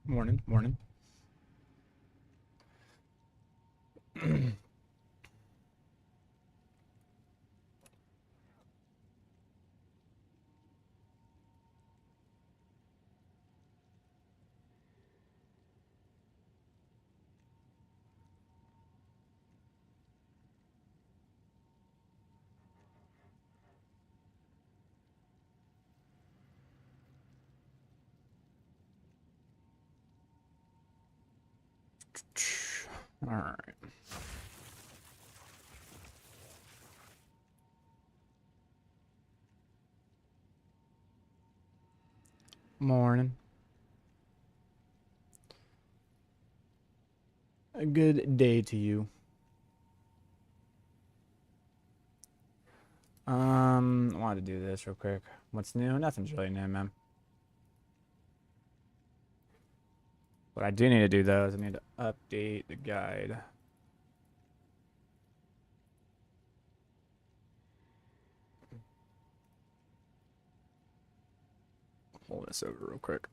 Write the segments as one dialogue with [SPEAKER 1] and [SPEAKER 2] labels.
[SPEAKER 1] Morning, morning. All right. Morning. A good day to you. I wanted to do this real quick. What's new? Nothing's really new, man. What I do need to do though is I need to update the guide. Hold this over real quick.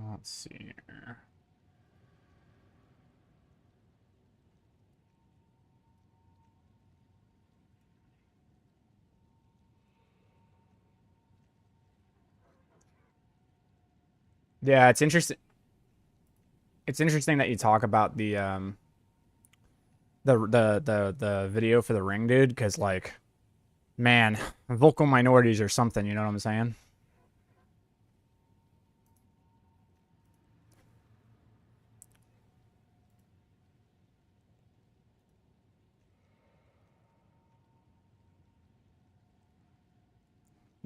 [SPEAKER 1] Let's see here. Yeah, it's interesting. It's interesting that you talk about the video for the ring, dude, because like, man, vocal minorities or something. You know what I'm saying?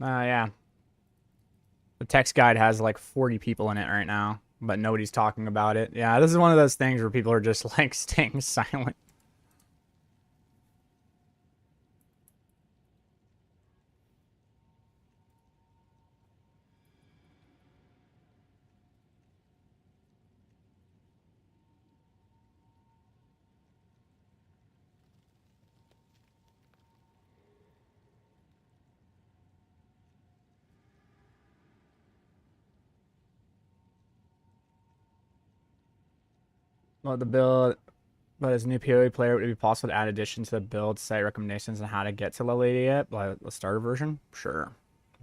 [SPEAKER 1] Yeah. The text guide has like 40 people in it right now, but nobody's talking about it. Yeah, this is one of those things where people are just like staying silent. Well, the build, but as a new PoE player, would it be possible to add additions to the build, site recommendations, and how to get to level 88, like the starter version? Sure.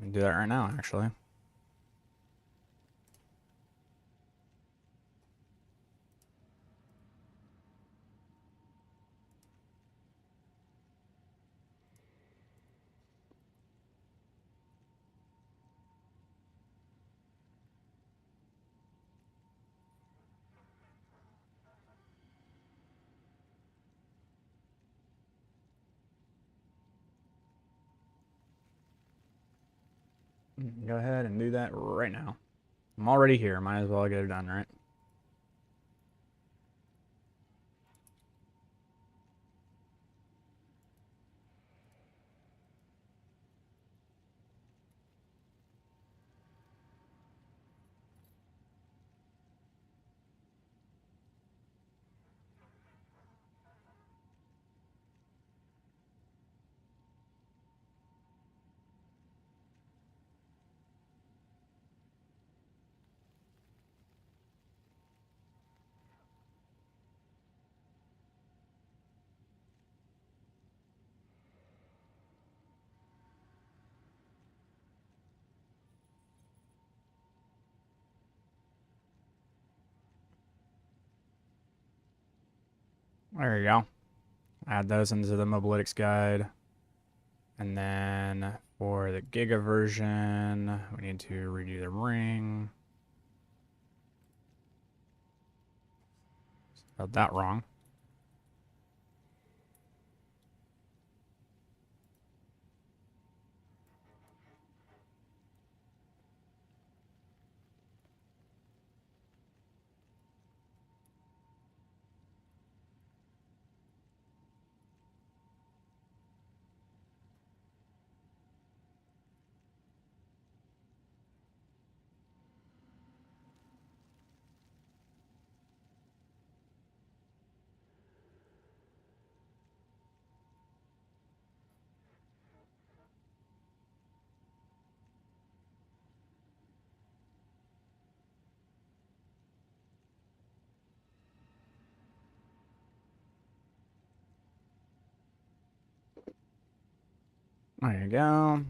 [SPEAKER 1] We can do that right now, actually. Go ahead and do that right now. I'm already here. Might as well get it done, right? There you go. Add those into the Mobalytics guide. And then for the Giga version, we need to redo the ring. Spelled that wrong. There you go.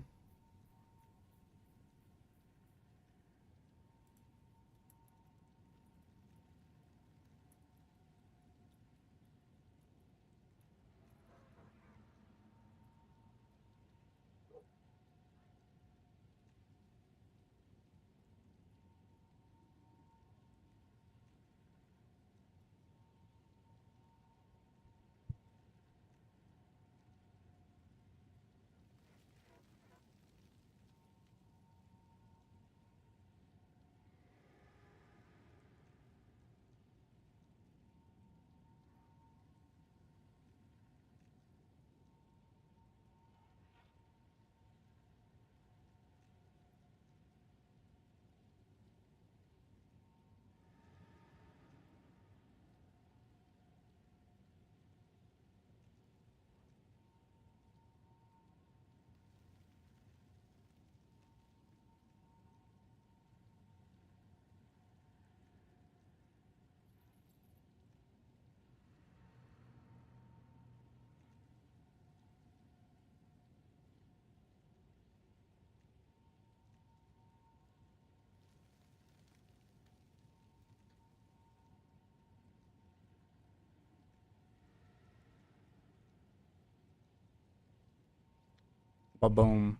[SPEAKER 1] Ba-boom.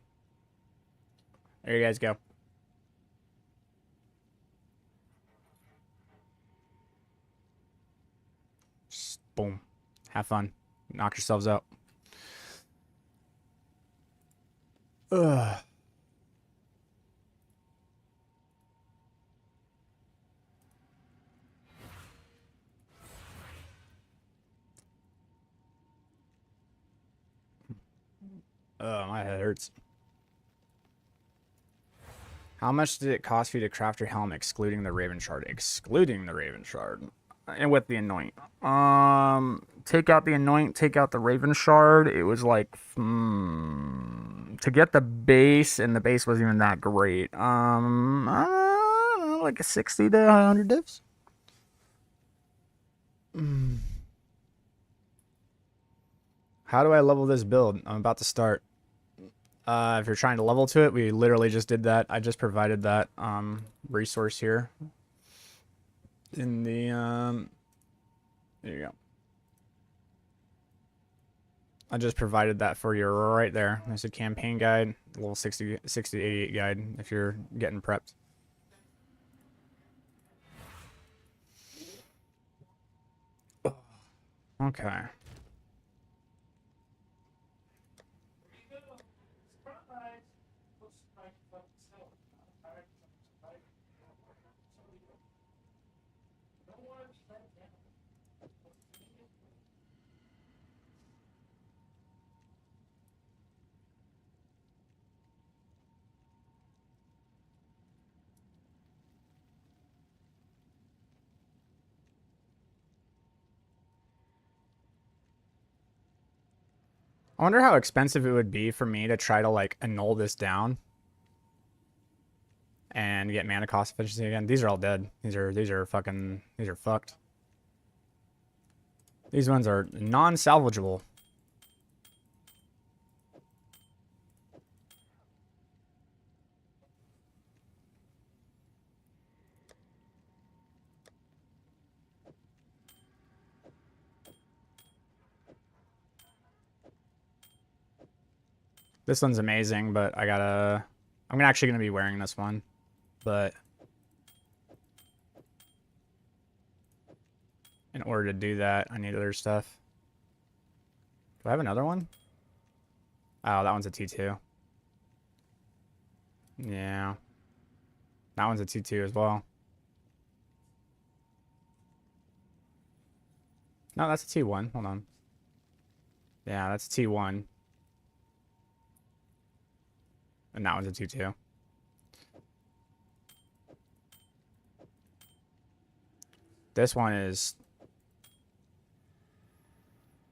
[SPEAKER 1] There you guys go. Just boom. Have fun. Knock yourselves out. Ugh. My head hurts. How much did it cost you to craft your helm excluding the Raven Shard? Excluding the Raven Shard. And with the Anoint. Take out the Anoint, take out the Raven Shard. It was like, to get the base, and the base wasn't even that great. I don't know, like a 60 to 100 divs? How do I level this build? I'm about to start. If you're trying to level to it, we literally just did that. I just provided that resource here in the there you go. I just provided that for you right there. There's a campaign guide, a little 60 to 88 guide if you're getting prepped. Okay. I wonder how expensive it would be for me to try to like annul this down and get mana cost efficiency again. These are all dead. These are fucked. These ones are non-salvageable. This one's amazing, but I'm actually gonna be wearing this one, but in order to do that, I need other stuff. Do I have another one? Oh, that one's a T2. Yeah. That one's a T2 as well. No, that's a T1. Hold on. Yeah, that's a T1. And that one's a T2. This one is...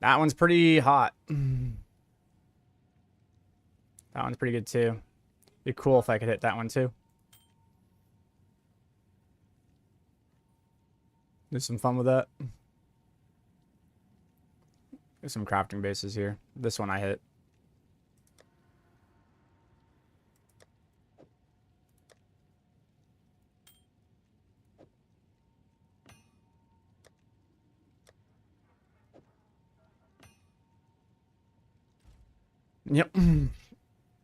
[SPEAKER 1] That one's pretty hot. That one's pretty good too. Be cool if I could hit that one too. Do some fun with that. There's some crafting bases here. This one I hit. Yep.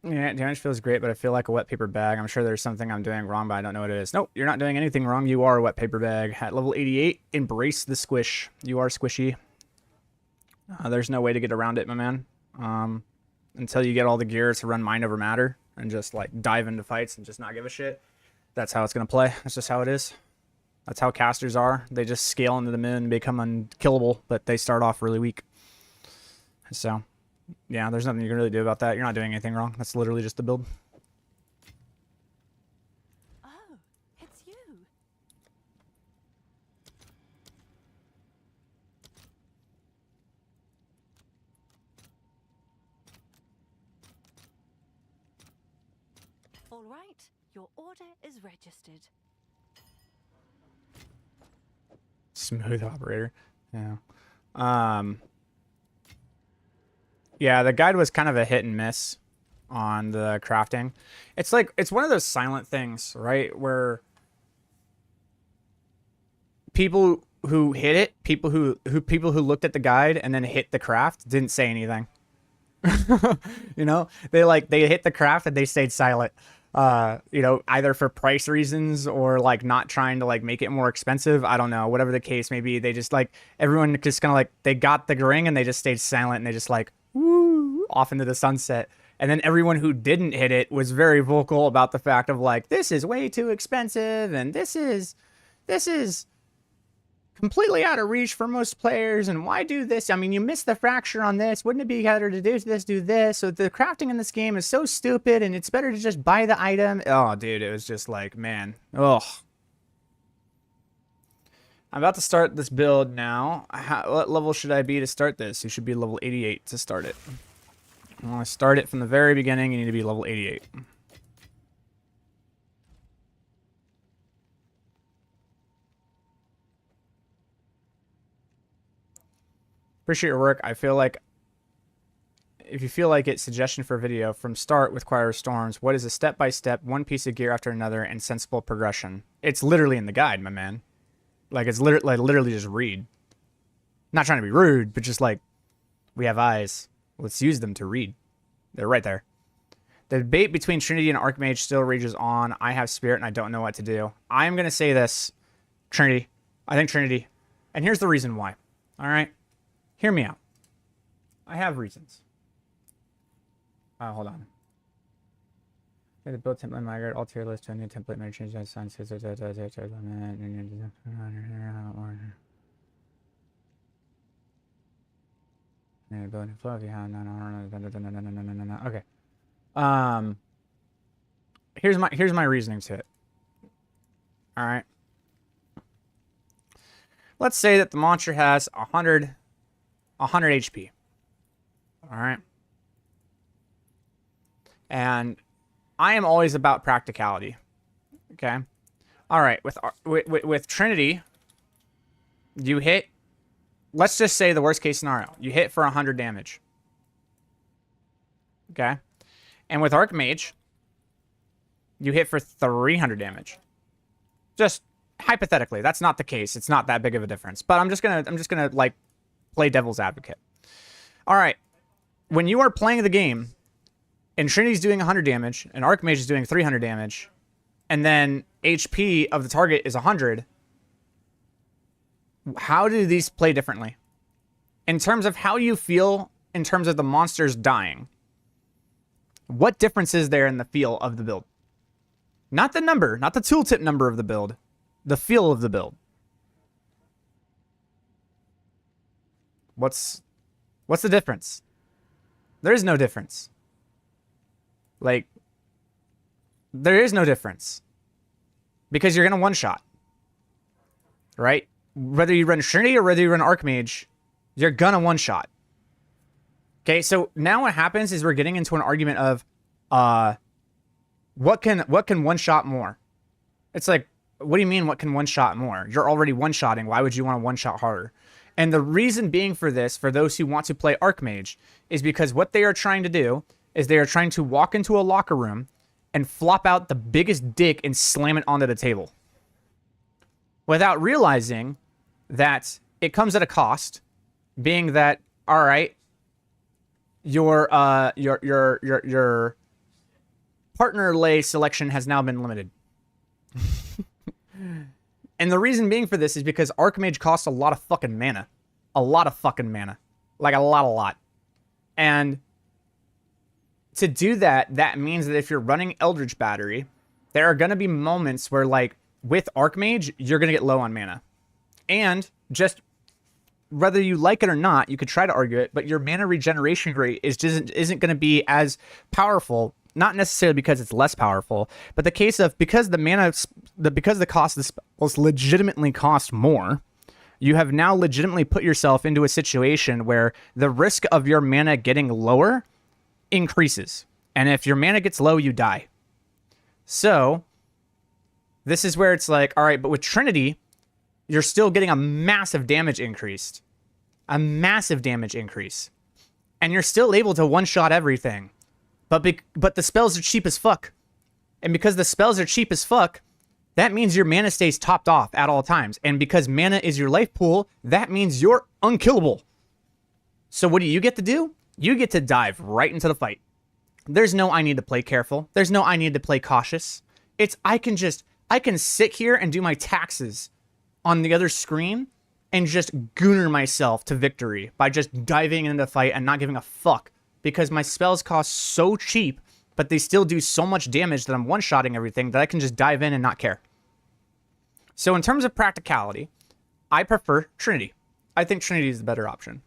[SPEAKER 1] Yeah, damage feels great, but I feel like a wet paper bag. I'm sure there's something I'm doing wrong, but I don't know what it is. Nope, you're not doing anything wrong. You are a wet paper bag. At level 88, embrace the squish. You are squishy. There's no way to get around it, my man. Until you get all the gear to run mind over matter and just like dive into fights and just not give a shit. That's how it's going to play. That's just how it is. That's how casters are. They just scale into the moon and become unkillable, but they start off really weak. So, yeah, there's nothing you can really do about that. You're not doing anything wrong. That's literally just the build.
[SPEAKER 2] Oh, it's you. All right, your order is registered.
[SPEAKER 1] Smooth operator. Yeah. Yeah, the guide was kind of a hit and miss on the crafting. It's like, it's one of those silent things, right? Where people who hit it, people who looked at the guide and then hit the craft didn't say anything. You know, they hit the craft and they stayed silent. You know, either for price reasons or like not trying to like make it more expensive. I don't know, whatever the case may be. They just like, everyone just kind of like, they got the ring and they just stayed silent and they just like, woo, off into the sunset. And then everyone who didn't hit it was very vocal about the fact of like, this is way too expensive and this is completely out of reach for most players, and why do this? I mean, you missed the fracture on this. Wouldn't it be better to do this, do this? So the crafting in this game is so stupid, and it's better to just buy the item. Oh, dude, it was just like, man. Ugh. I'm about to start this build now. What level should I be to start this? You should be level 88 to start it. I want to start it from the very beginning. You need to be level 88. Appreciate your work. I feel like if you feel like it, suggestion for a video from start with Choir of Storms. What is a step-by-step, one piece of gear after another, and sensible progression? It's literally in the guide, my man. Like, it's literally just read. Not trying to be rude, but just like, we have eyes. Let's use them to read. They're right there. The debate between Trinity and Archmage still rages on. I have Spirit and I don't know what to do. I'm going to say this. Trinity. I think Trinity. And here's the reason why. All right? Hear me out. I have reasons. Hold on. The build template migrate all tier list to a new template may change that sign. Ability flow if you have no. Okay. Here's my reasoning to it. All right. Let's say that the monster has 100 HP. All right. And I am always about practicality. Okay. All right. With Trinity, you hit. Let's just say the worst case scenario. You hit for 100 damage. Okay. And with Archmage, you hit for 300 damage. Just hypothetically, that's not the case. It's not that big of a difference. But I'm just gonna like play devil's advocate. All right. When you are playing the game, and Trinity's doing 100 damage, and Archmage is doing 300 damage, and then HP of the target is 100, how do these play differently? In terms of how you feel, in terms of the monsters dying, what difference is there in the feel of the build? Not the number, not the tooltip number of the build, the feel of the build. What's the difference? There is no difference. Like, there is no difference. Because you're going to one-shot. Right? Whether you run Trinity or whether you run Archmage, you're going to one-shot. Okay, so now what happens is we're getting into an argument of, what can one-shot more? It's like, what do you mean what can one-shot more? You're already one-shotting. Why would you want to one-shot harder? And the reason being for this, for those who want to play Archmage, is because what they are trying to do is they are trying to walk into a locker room and flop out the biggest dick and slam it onto the table. Without realizing that it comes at a cost, being that, all right, your partner lay selection has now been limited. And the reason being for this is because Archmage costs a lot of fucking mana. A lot of fucking mana. Like, a lot. And to do that, that means that if you're running Eldritch Battery, there are going to be moments where, like, with Archmage, you're going to get low on mana. And just, whether you like it or not, you could try to argue it, but your mana regeneration rate isn't going to be as powerful. Not necessarily because it's less powerful, but the case of because the cost of the spells legitimately cost more, you have now legitimately put yourself into a situation where the risk of your mana getting lower increases. And if your mana gets low, you die. So this is where it's like, all right, but with Trinity, you're still getting a massive damage increase. A massive damage increase. And you're still able to one-shot everything. But the spells are cheap as fuck. And because the spells are cheap as fuck, that means your mana stays topped off at all times. And because mana is your life pool, that means you're unkillable. So what do you get to do? You get to dive right into the fight. There's no I need to play careful. There's no I need to play cautious. It's I can sit here and do my taxes on the other screen and just gooner myself to victory by just diving into the fight and not giving a fuck. Because my spells cost so cheap, but they still do so much damage that I'm one-shotting everything that I can just dive in and not care. So in terms of practicality, I prefer Trinity. I think Trinity is the better option.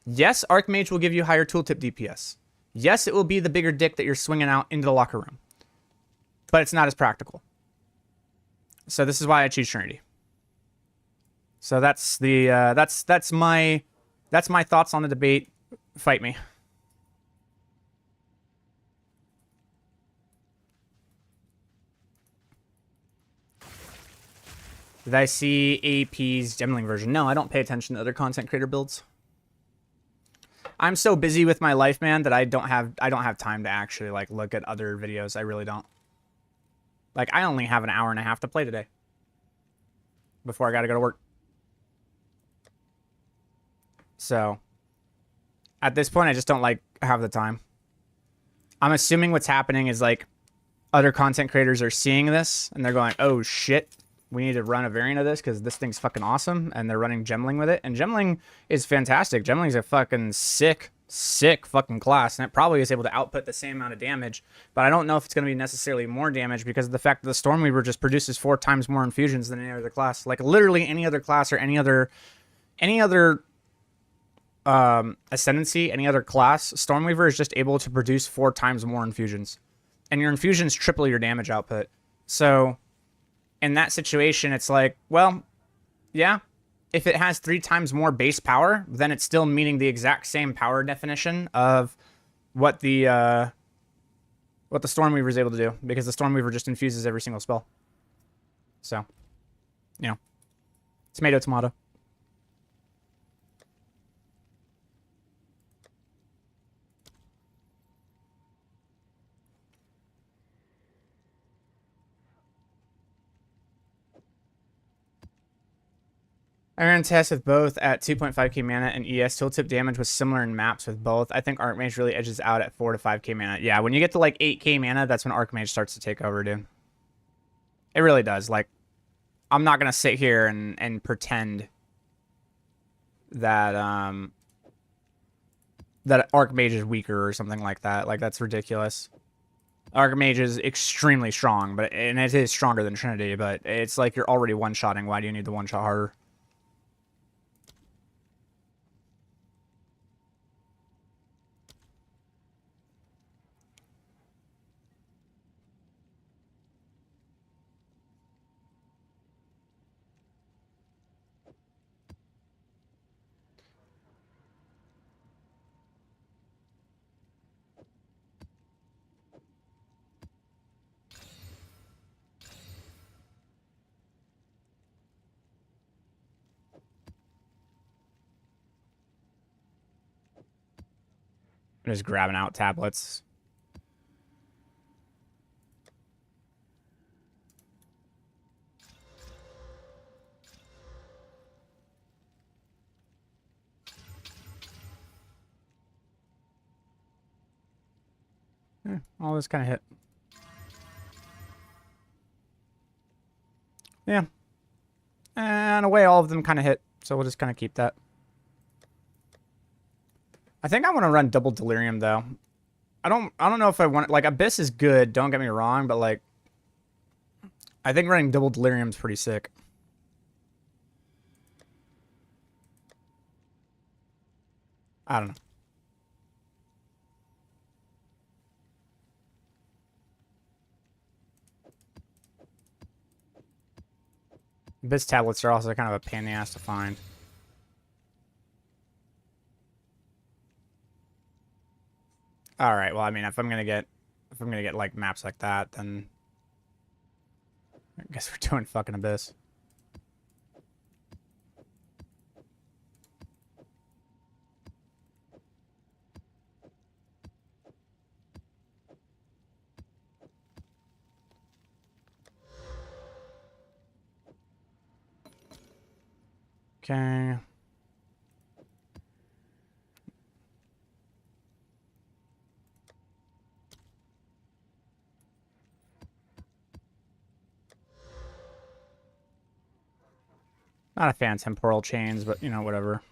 [SPEAKER 1] Yes, Archmage will give you higher tooltip DPS. Yes, it will be the bigger dick that you're swinging out into the locker room. But it's not as practical. So this is why I choose Trinity. So that's the that's my thoughts on the debate. Fight me. Did I see AP's Gemling version? No, I don't pay attention to other content creator builds. I'm so busy with my life, man, that I don't have time to actually like look at other videos. I really don't. Like, I only have an hour and a half to play today before I gotta go to work. So at this point, I just don't like have the time. I'm assuming what's happening is like other content creators are seeing this and they're going, oh shit, we need to run a variant of this because this thing's fucking awesome. And they're running Gemling with it. And Gemling is fantastic. Gemling's a fucking sick fucking class. And it probably is able to output the same amount of damage. But I don't know if it's going to be necessarily more damage because of the fact that the Stormweaver just produces 4 times more infusions than any other class. Like literally any other class or any other ascendancy, any other class, Stormweaver is just able to produce 4 times more infusions. And your infusions triple your damage output. So in that situation, it's like, well, yeah, if it has 3 times more base power, then it's still meeting the exact same power definition of what the Stormweaver is able to do, because the Stormweaver just infuses every single spell. So, you know, tomato. I ran tests with both at 2.5k mana, and ES tooltip damage was similar in maps with both. I think Archmage really edges out at 4 to 5k mana. Yeah, when you get to like 8k mana, that's when Archmage starts to take over, dude. It really does. Like, I'm not gonna sit here and pretend that that Archmage is weaker or something like that. Like, that's ridiculous. Archmage is extremely strong, and it is stronger than Trinity, but it's like you're already one-shotting. Why do you need the one-shot harder? I'm just grabbing out tablets. All this kind of hit. Yeah. And away, all of them kind of hit. So we'll just kind of keep that. I think I want to run double delirium though. I don't know if I want it. Like Abyss is good, don't get me wrong, but like I think running double delirium is pretty sick. I don't know. Abyss tablets are also kind of a pain in the ass to find. All right. Well, I mean, if I'm gonna get like maps like that, then I guess we're doing fucking Abyss. Okay. Not a fan of temporal chains, but you know, whatever.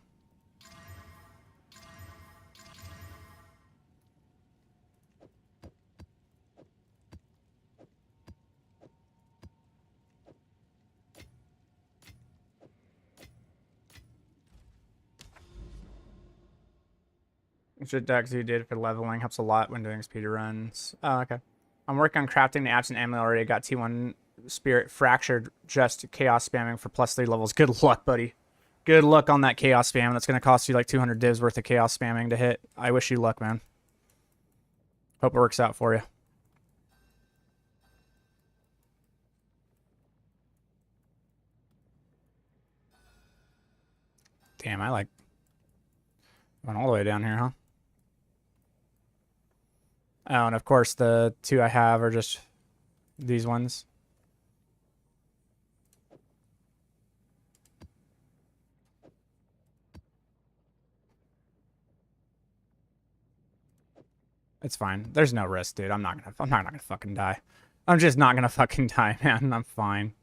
[SPEAKER 1] Extra decks you did for leveling helps a lot when doing speed runs. Oh, okay. I'm working on crafting the absent amulet already. Got T1 spirit fractured, just chaos spamming for +3 levels. Good luck, buddy. Good luck on that chaos spam. That's going to cost you like 200 divs worth of chaos spamming to hit. I wish you luck, man. Hope it works out for you. Damn, I like went all the way down here, huh? Oh, and of course the two I have are just these ones. It's fine. There's no risk, dude. I'm not gonna fucking die. I'm just not gonna fucking die, man. I'm fine.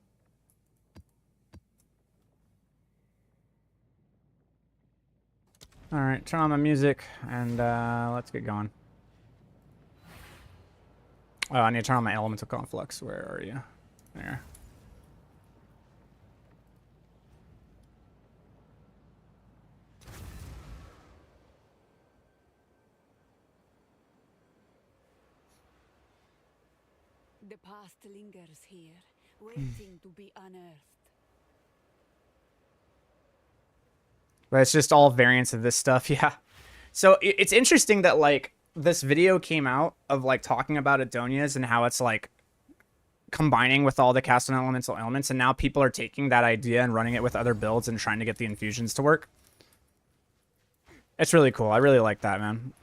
[SPEAKER 1] Alright, turn on the music and let's get going. Oh, I need to turn on my elemental conflux. Where are you? There.
[SPEAKER 2] The past lingers here, waiting to be unearthed.
[SPEAKER 1] But it's just all variants of this stuff, yeah. So it's interesting that like this video came out of like talking about Adonias and how it's like combining with all the cast on elemental elements, and now people are taking that idea and running it with other builds and trying to get the infusions to work. It's really cool. I really like that, man.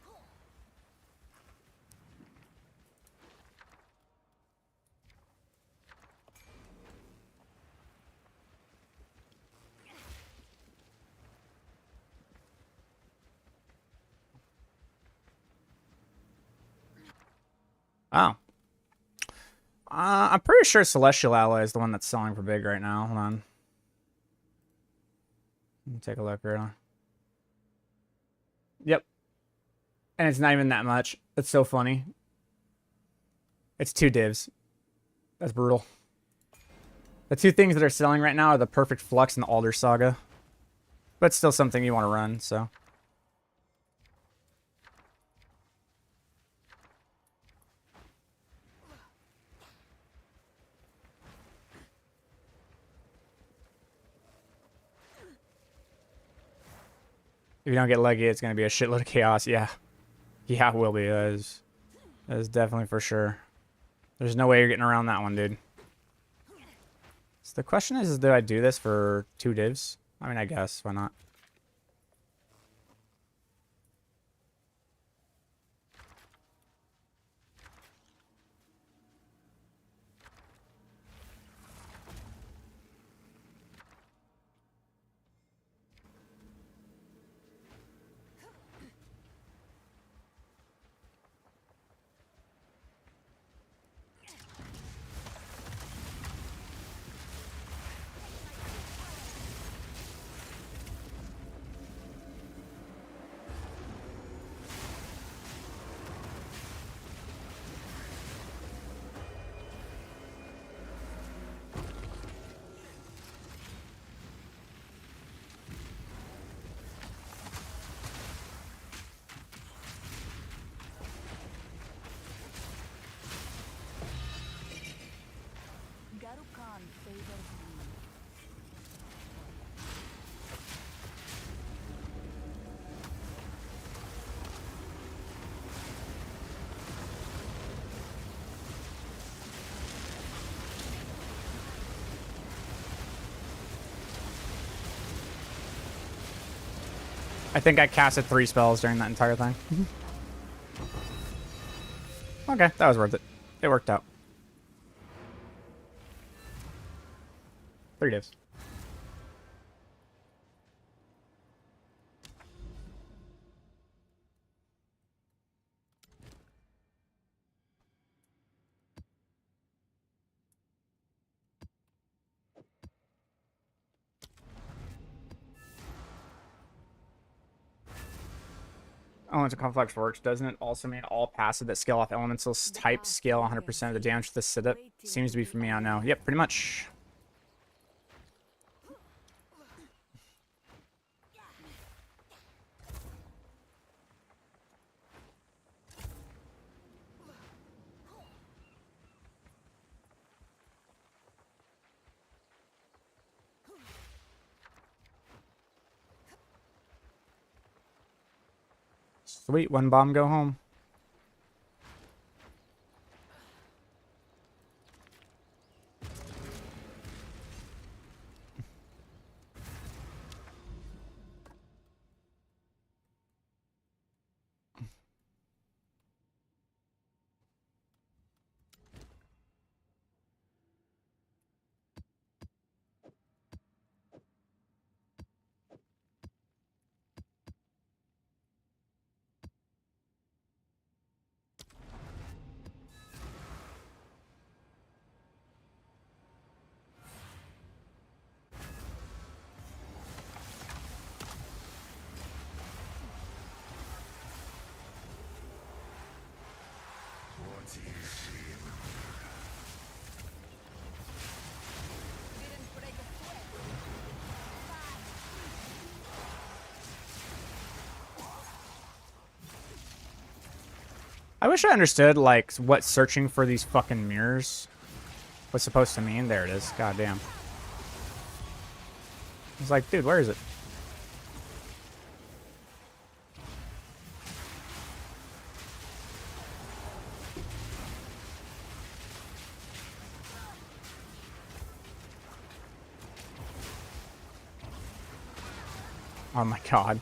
[SPEAKER 1] Oh. I'm pretty sure Celestial Alloy is the one that's selling for big right now. Hold on. Let me take a look right now. Yep. And it's not even that much. That's so funny. It's 2 divs. That's brutal. The 2 things that are selling right now are the Perfect Flux and the Alder Saga. But still something you want to run, so. If you don't get lucky, it's going to be a shitload of chaos. Yeah. Yeah, it will be. That is definitely for sure. There's no way you're getting around that one, dude. So the question is do I do this for 2 divs? I mean, I guess. Why not? I think I casted 3 spells during that entire thing. Okay, that was worth it. It worked out. 3 divs. Elemental Complex works, doesn't it? Also mean all passive that scale off elemental type scale 100% of the damage to the sit-up? Seems to be for me, I don't know. Yep, pretty much. Sweet, 1 bomb, go home. I wish I understood, like, what searching for these fucking mirrors was supposed to mean. There it is. God damn. I was like, dude, where is it? Oh my god.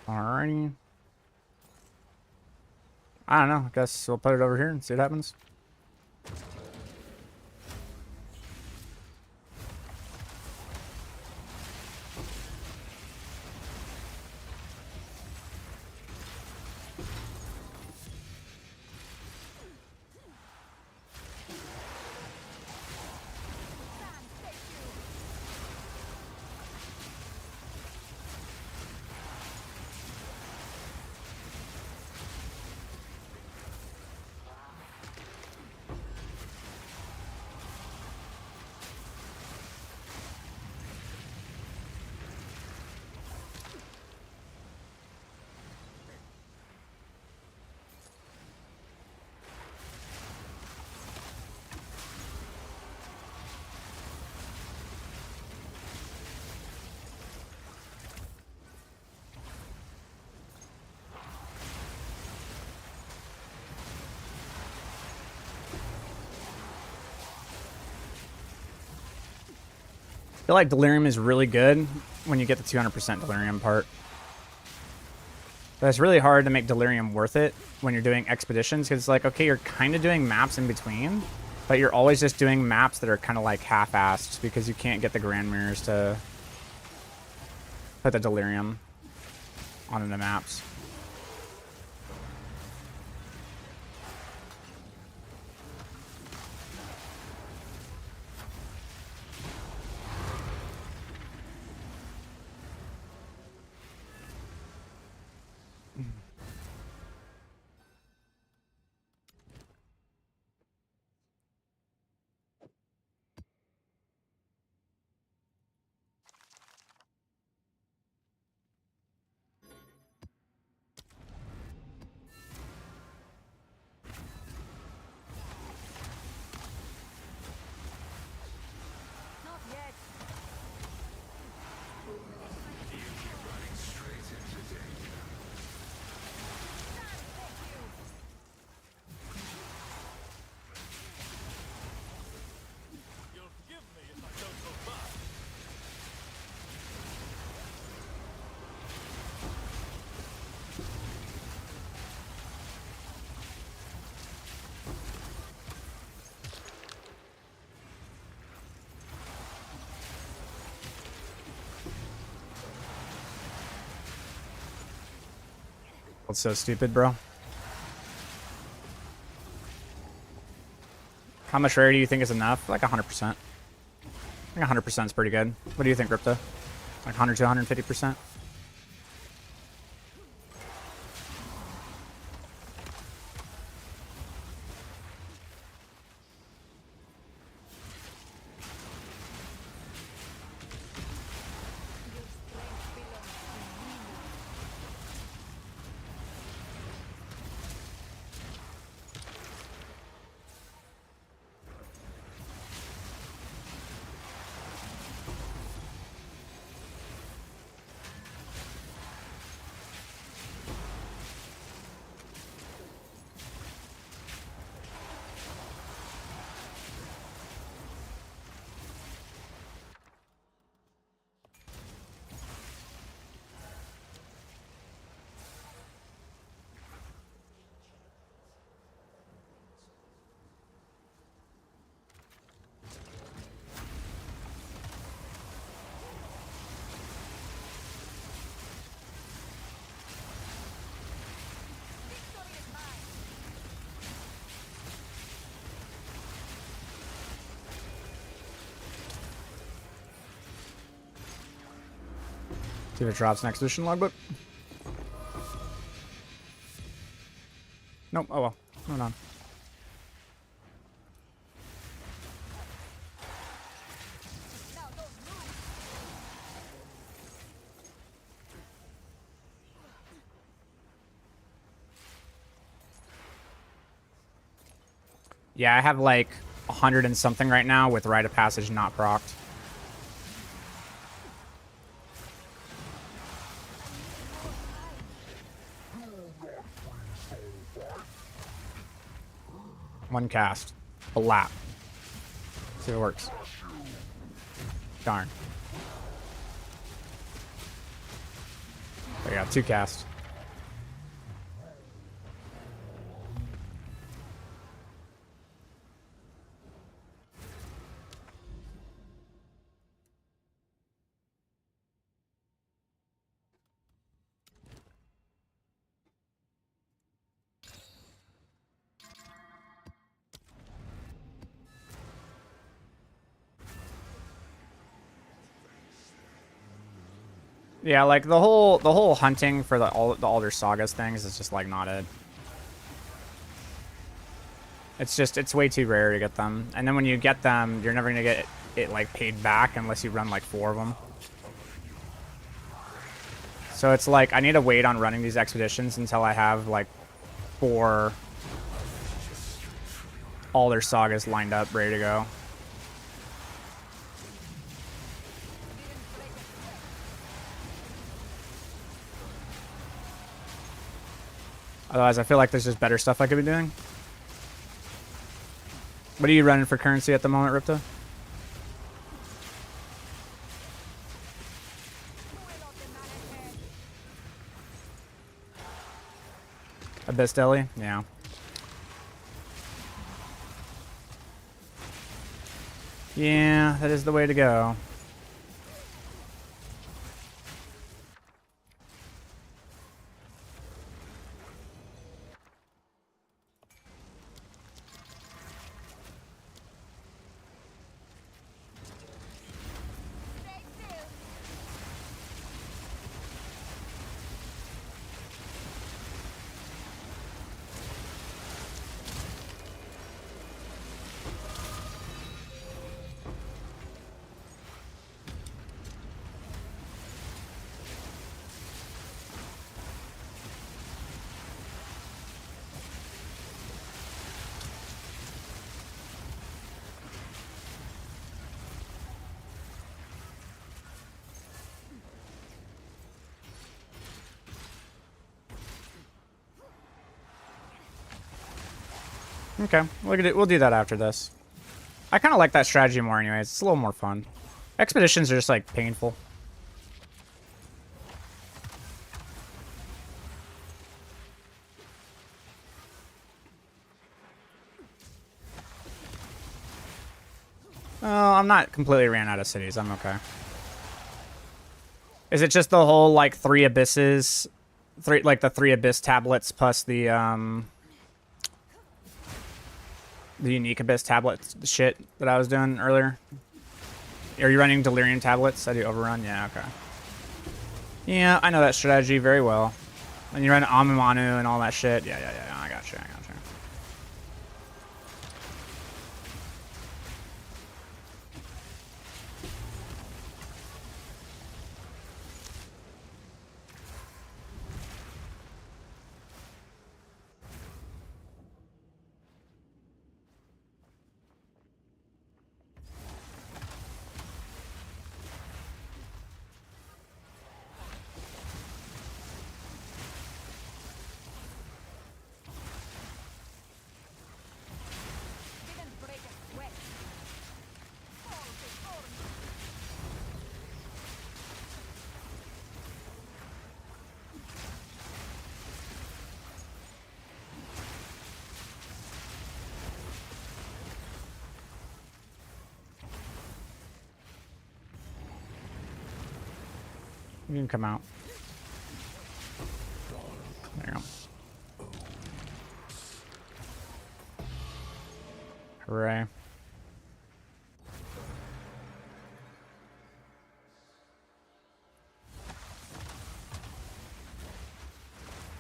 [SPEAKER 1] Alrighty. I don't know. I guess we'll put it over here and see what happens. I feel like Delirium is really good when you get the 200% Delirium part. But it's really hard to make Delirium worth it when you're doing expeditions, because it's like, okay, you're kind of doing maps in between, but you're always just doing maps that are kind of like half-assed because you can't get the Grand Mirrors to put the Delirium on the maps. That's so stupid, bro. How much rare do you think is enough? Like 100%. I think 100% is pretty good. What do you think, Ripta? Like 100 to 150%? See if it drops next edition logbook. Nope. Oh well. Hold on. Yeah, I have like 100 and something right now with Rite of Passage not procced. One cast. A lap. See if it works. Darn. There you go, 2 casts. Yeah, like the whole hunting for the Alder Sagas things is just like not it. It's way too rare to get them. And then when you get them, you're never gonna get it like paid back unless you run like 4 of them. So it's like I need to wait on running these expeditions until I have like 4 Alder Sagas lined up, ready to go. Otherwise, I feel like there's just better stuff I could be doing. What are you running for currency at the moment, Ripta? Abyss Deli? Yeah. Yeah, that is the way to go. Okay, we'll do that after this. I kind of like that strategy more anyways. It's a little more fun. Expeditions are just like painful. Oh, I'm not completely ran out of cities. I'm okay. Is it just the whole like 3 abysses the 3 Abyss tablets plus the unique Abyss tablets shit that I was doing earlier. Are you running Delirium tablets? I do Overrun? Yeah, okay. Yeah, I know that strategy very well. And you run Amimanu and all that shit. Yeah, I got you. You can come out. There you go. Hooray.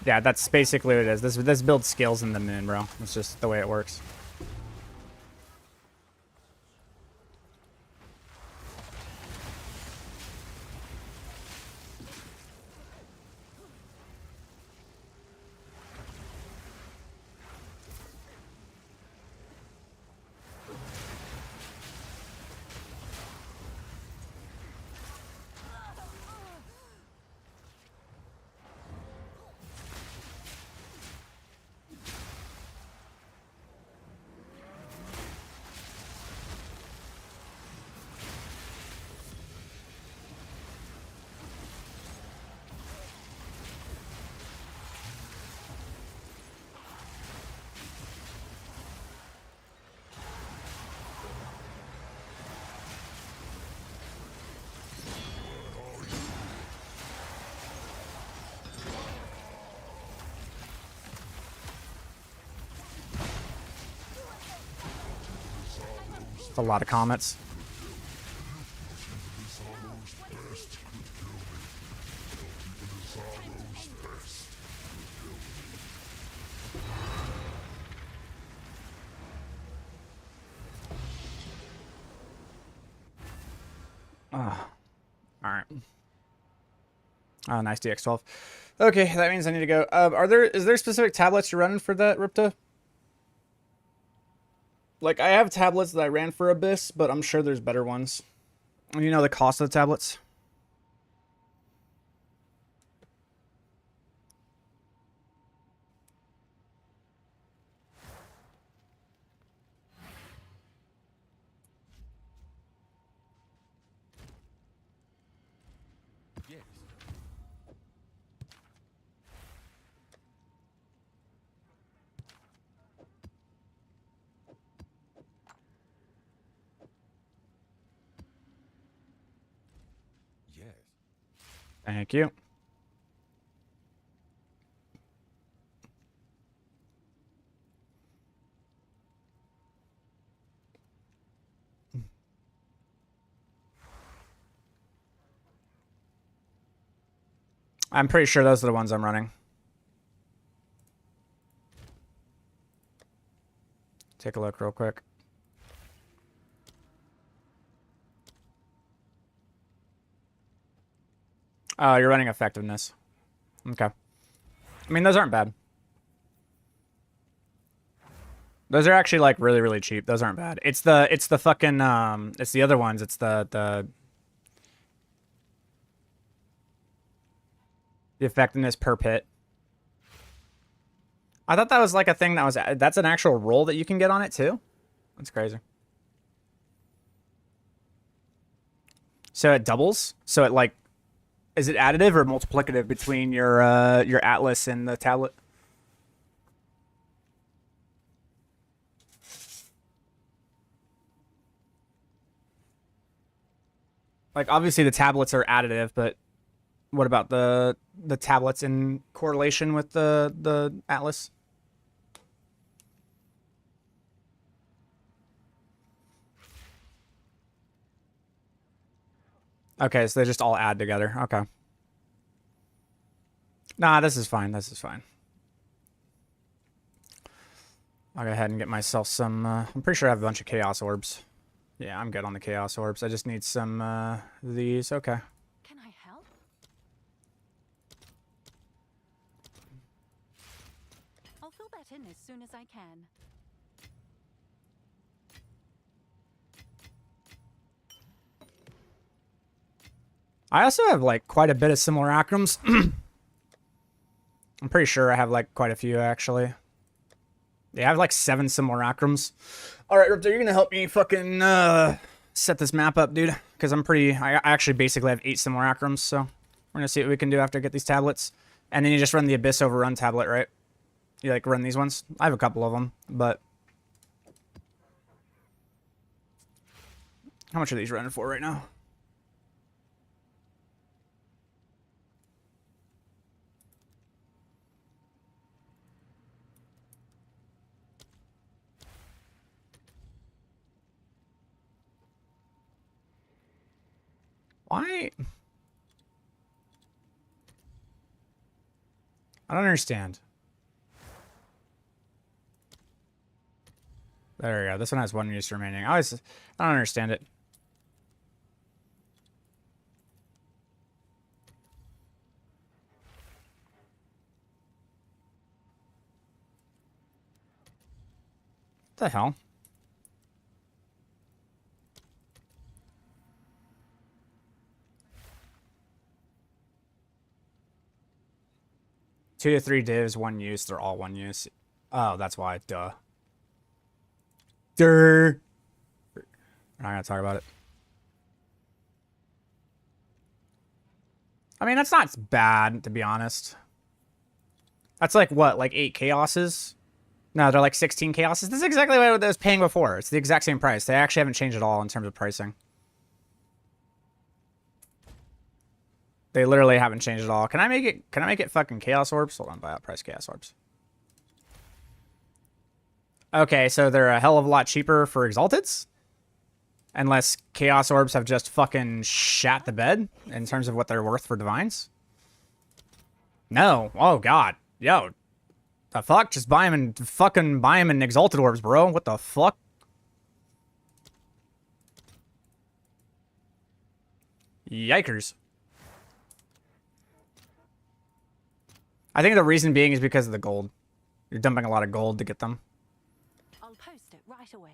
[SPEAKER 1] Yeah, that's basically what it is. This builds skills in the moon, bro. It's just the way it works. It's a lot of comets. Alright. Oh, nice DX12. Okay, that means I need to go. Is there specific tablets you're running for that, Ripta? Like, I have tablets that I ran for Abyss, but I'm sure there's better ones. And you know the cost of the tablets?
[SPEAKER 3] Yes. Yes.
[SPEAKER 1] Thank you. I'm pretty sure those are the ones I'm running. Take a look real quick. Oh, you're running effectiveness. Okay. I mean, those aren't bad. Those are actually like really, really cheap. Those aren't bad. It's the fucking it's the other ones. It's the effectiveness per pit. I thought that was like a thing that's an actual roll that you can get on it too. That's crazy. So it doubles. So it like, is it additive or multiplicative between your atlas and the tablet? Like obviously the tablets are additive, but What about the tablets in correlation with the atlas? Okay, so they just all add together. Okay. Nah, this is fine. This is fine. I'll go ahead and get myself some... I'm pretty sure I have a bunch of Chaos Orbs. Yeah, I'm good on the Chaos Orbs. I just need some these. Okay.
[SPEAKER 3] Can I help? I'll fill that in as soon as I can.
[SPEAKER 1] I also have, like, quite a bit of simulacrums. I'm pretty sure I have, like, quite a few, actually. Yeah, I have, like, 7 simulacrums. Alright, Riptor, you're gonna help me fucking, set this map up, dude. Because I actually basically have 8 simulacrums, so we're gonna see what we can do after I get these tablets. And then you just run the Abyss Overrun tablet, right? You, like, run these ones? I have a couple of them, but... How much are these running for right now? Why? I don't understand. There we go. This one has 1 use remaining. I don't understand it. What the hell? Two to 3 divs, 1 use. They're all 1 use. Oh, that's why. Duh. We're not gonna talk about it. I mean, that's not bad, to be honest. That's like, what, like 8 chaoses? No, they're like 16 chaoses. This is exactly what I was paying before. It's the exact same price. They actually haven't changed at all in terms of pricing. They literally haven't changed at all. Can I make it fucking Chaos Orbs? Hold on, buy out price Chaos Orbs. Okay, so they're a hell of a lot cheaper for Exalteds? Unless Chaos Orbs have just fucking shat the bed in terms of what they're worth for Divines? No. Oh, God. Yo. The fuck? Just buy them in Exalted Orbs, bro. What the fuck? Yikers. I think the reason being is because of the gold. You're dumping a lot of gold to get them.
[SPEAKER 3] I'll post it right away.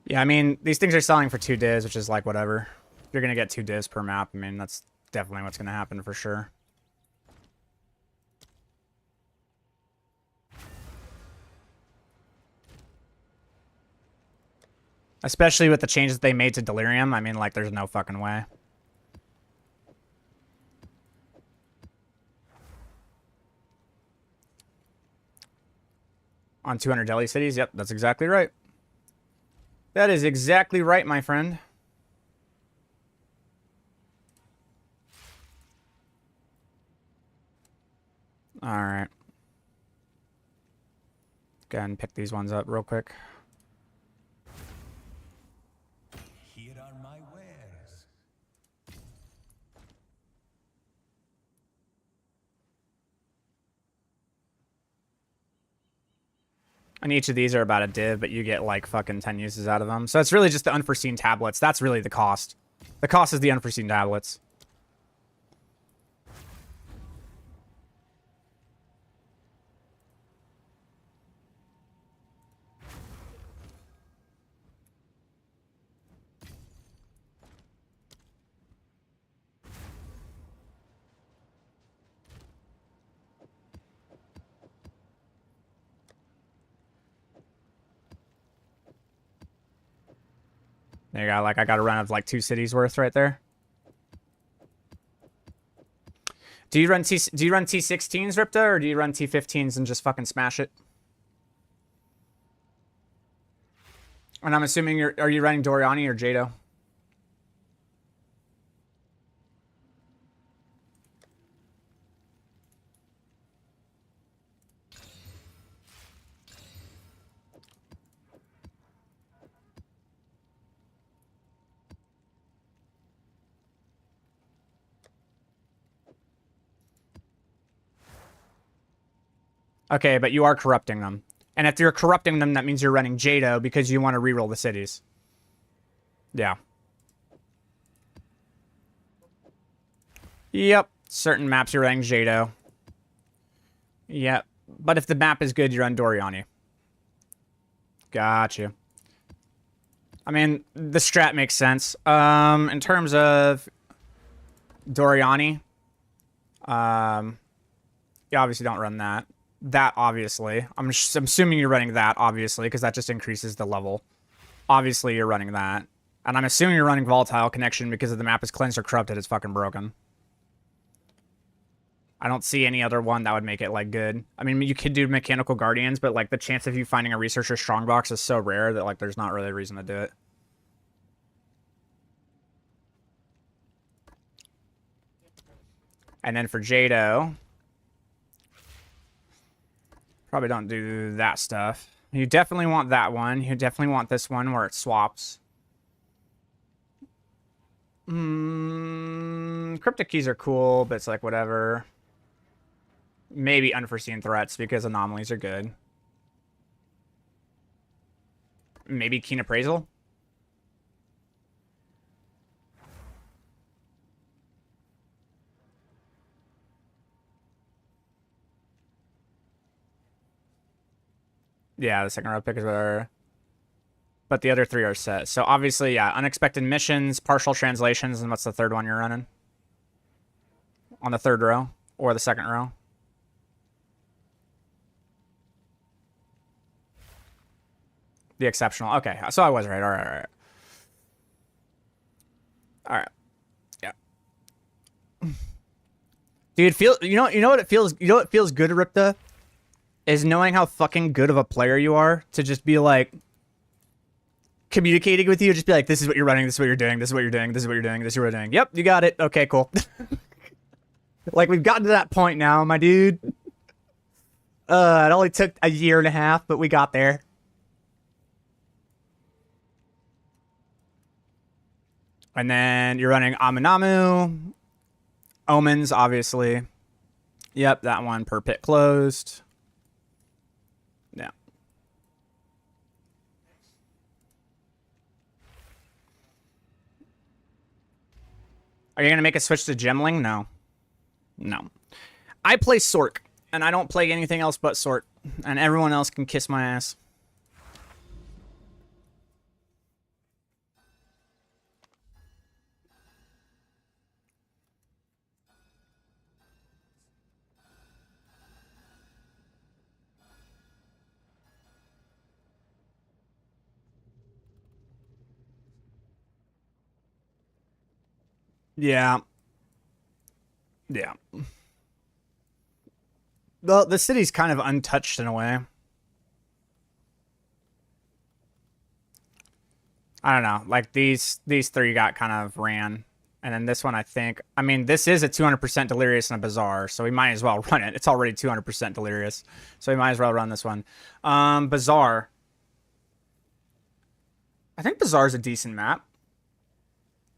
[SPEAKER 1] Yeah, I mean, these things are selling for 2 divs, which is like whatever. You're going to get 2 divs per map. I mean, that's definitely what's going to happen for sure. Especially with the changes they made to Delirium. I mean, like, there's no fucking way. On 200 Deli Cities? Yep, that's exactly right. That is exactly right, my friend. Alright. Go ahead and pick these ones up real quick.
[SPEAKER 4] Here are my wares.
[SPEAKER 1] And each of these are about a div, but you get like fucking 10 uses out of them. So it's really just the unforeseen tablets. That's really the cost. The cost is the unforeseen tablets. There you go. Like, I got a run of like 2 cities worth right there. Do you run T16s, Ripta, or do you run T15s and just fucking smash it? And I'm assuming are you running Doriani or Jado? Okay, but you are corrupting them. And if you're corrupting them, that means you're running Jado because you want to reroll the cities. Yeah. Yep. Certain maps you're running Jado. Yep. But if the map is good, you're on Doriani. Gotcha. I mean, the strat makes sense. In terms of Doriani, you obviously don't run that. That, obviously. I'm assuming you're running that, obviously, because that just increases the level. Obviously, you're running that. And I'm assuming you're running Volatile Connection because if the map is cleansed or corrupted, it's fucking broken. I don't see any other one that would make it, like, good. I mean, you could do Mechanical Guardians, but, like, the chance of you finding a Researcher Strongbox is so rare that, like, there's not really a reason to do it. And then for Jado... Probably don't do that stuff. You definitely want that one. You definitely want this one where it swaps. Cryptic keys are cool, but it's like whatever. Maybe unforeseen threats because anomalies are good. Maybe keen appraisal. Yeah, the second row pick is better. But the other 3 are set. So obviously, yeah, unexpected missions, partial translations, and what's the third one you're running? On the 3rd row or the 2nd row? The exceptional. Okay, so I was right. All right, all right. All right. Yeah. Dude, you know what it feels good, Ripta? Is knowing how fucking good of a player you are to just be like communicating with you, just be like, this is what you're running, this is what you're doing, this is what you're doing, this is what you're doing, this is what you're doing. Yep, you got it. Okay, cool. Like, we've gotten to that point now, my dude. It only took a year and a half, but we got there. And then you're running Aminamu. Omens, obviously. Yep, that one per pit closed. Yeah. Are you going to make a switch to Gemling? No. No. I play Sork, and I don't play anything else but Sork. And everyone else can kiss my ass. Yeah. Yeah. The city's kind of untouched in a way. I don't know. Like, these 3 got kind of ran. And then this one, I think... I mean, this is a 200% Delirious and a Bazaar, so we might as well run it. It's already 200% Delirious, so we might as well run this one. Bazaar. I think Bazaar's a decent map.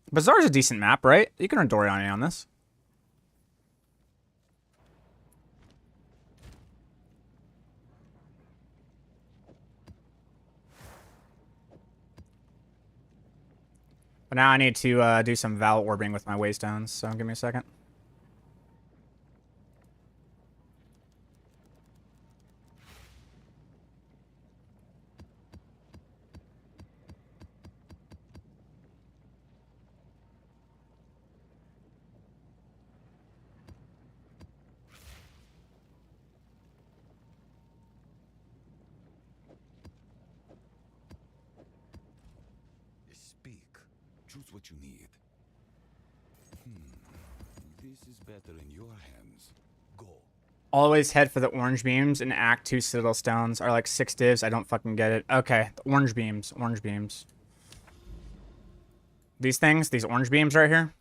[SPEAKER 1] Bazaar's a decent map, right? You can run Doriani on this. But now I need to do some Val orbing with my waystones, so give me a second.
[SPEAKER 4] Speak. Choose what you need. This is better in your hands. Go.
[SPEAKER 1] Always head for the orange beams, and Act 2 Citadel Stones are like 6 divs. I don't fucking get it. Okay, the orange beams. Orange beams. These things, these orange beams right here.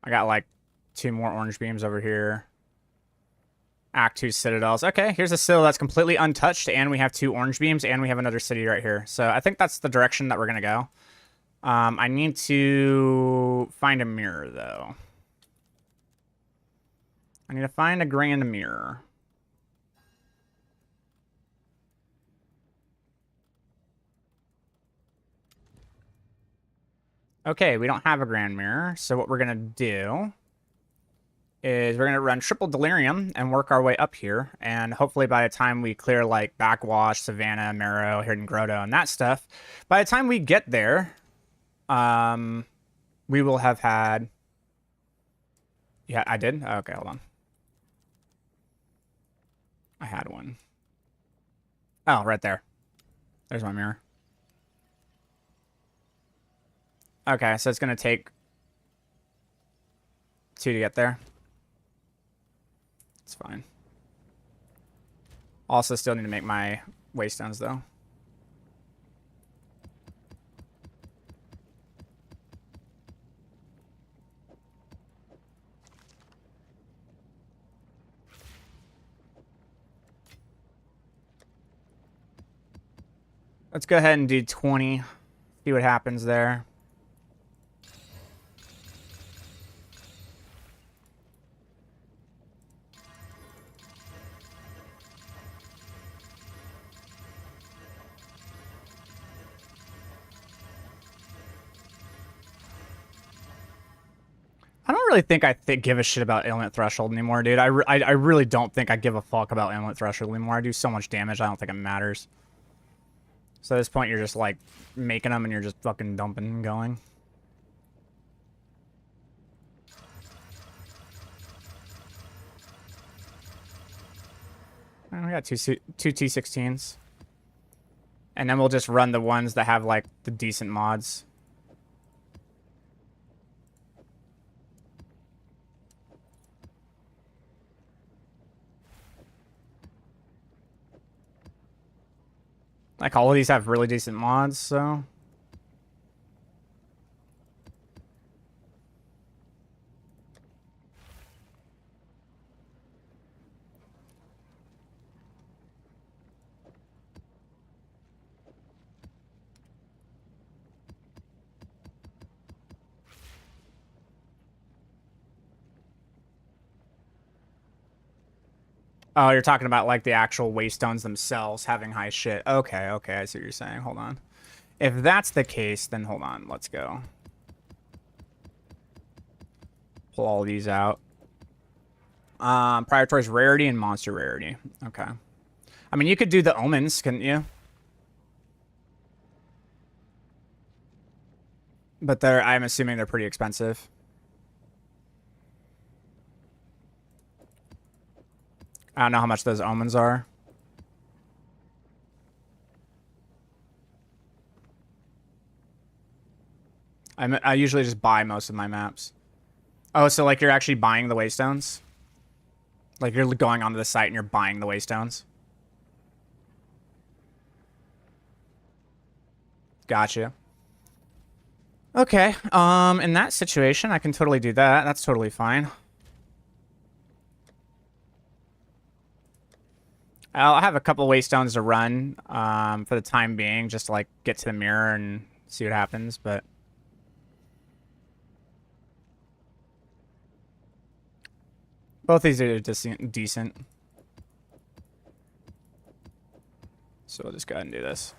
[SPEAKER 1] I got like 2 more orange beams over here. Act 2 citadels. Okay, here's a citadel that's completely untouched, and we have 2 orange beams, and we have another city right here. So I think that's the direction that we're going to go. I need to find a mirror, though. I need to find a grand mirror. Okay, we don't have a grand mirror, so what we're going to do is we're going to run triple delirium and work our way up here, and hopefully by the time we clear like Backwash, Savannah, Marrow, Hidden Grotto, and that stuff, by the time we get there, we will have had... Yeah, I did? Okay, hold on. I had one. Oh, right there. There's my mirror. Okay, so it's going to take 2 to get there. It's fine. Also, still need to make my waystones, though. Let's go ahead and do 20. See what happens there. I don't really think I give a shit about Ailment Threshold anymore, dude. I really don't think I give a fuck about Ailment Threshold anymore. I do so much damage, I don't think it matters. So at this point, you're just, like, making them and you're just fucking dumping and going. Oh, we got two T16s. And then we'll just run the ones that have, like, the decent mods. Like, all of these have really decent mods, so... Oh, you're talking about, like, the actual waystones themselves having high shit. Okay, okay, I see what you're saying. Hold on. If that's the case, then hold on. Let's go. Pull all these out. Prioritize rarity and monster rarity. Okay. I mean, you could do the omens, couldn't you? But I'm assuming they're pretty expensive. I don't know how much those omens are. I usually just buy most of my maps. Oh, so like you're actually buying the waystones? Like you're going onto the site and you're buying the waystones? Gotcha. Okay, in that situation, I can totally do that. That's totally fine. I'll have a couple waystones to run for the time being, just to like get to the mirror and see what happens. But Both these are decent. So we'll just go ahead and do this.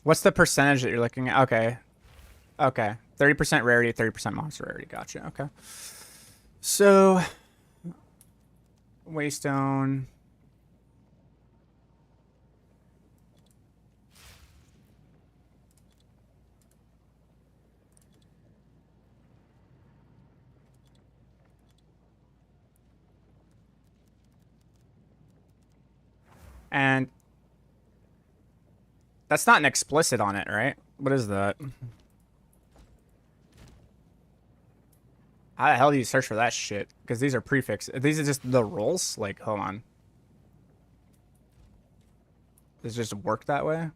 [SPEAKER 1] What's the percentage that you're looking at? Okay. Okay. 30% rarity, 30% monster rarity. Gotcha. Okay. So, Waystone. And that's not an explicit on it, right? What is that? How the hell do you search for that shit? Because these are prefixes. These are just the rolls? Like, hold on. Does it just work that way?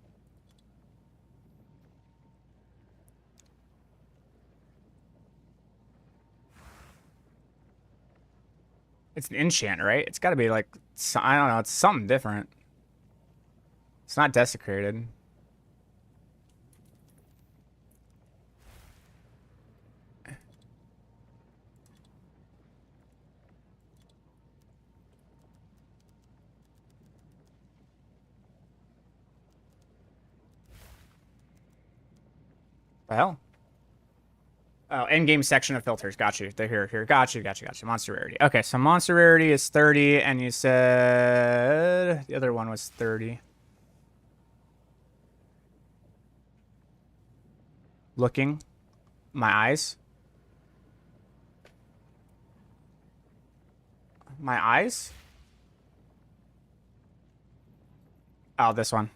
[SPEAKER 1] It's an enchant, right? It's got to be like, I don't know. It's something different. It's not desecrated. The hell? Oh, end-game section of filters. Got you. They're here. Got you. Monster rarity. Okay, so monster rarity is 30, and you said the other one was 30. Looking. My eyes. My eyes? Oh, this one.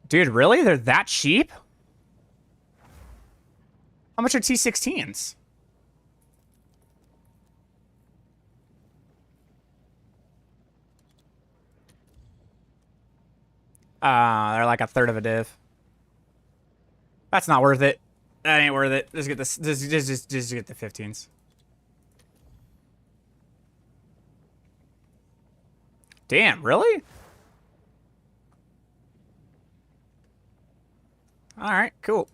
[SPEAKER 1] Dude, really? They're that cheap? How much are T16s? They're like a third of a div. That's not worth it. That ain't worth it. Just get this. Just get the 15s. Damn, really? All right, cool.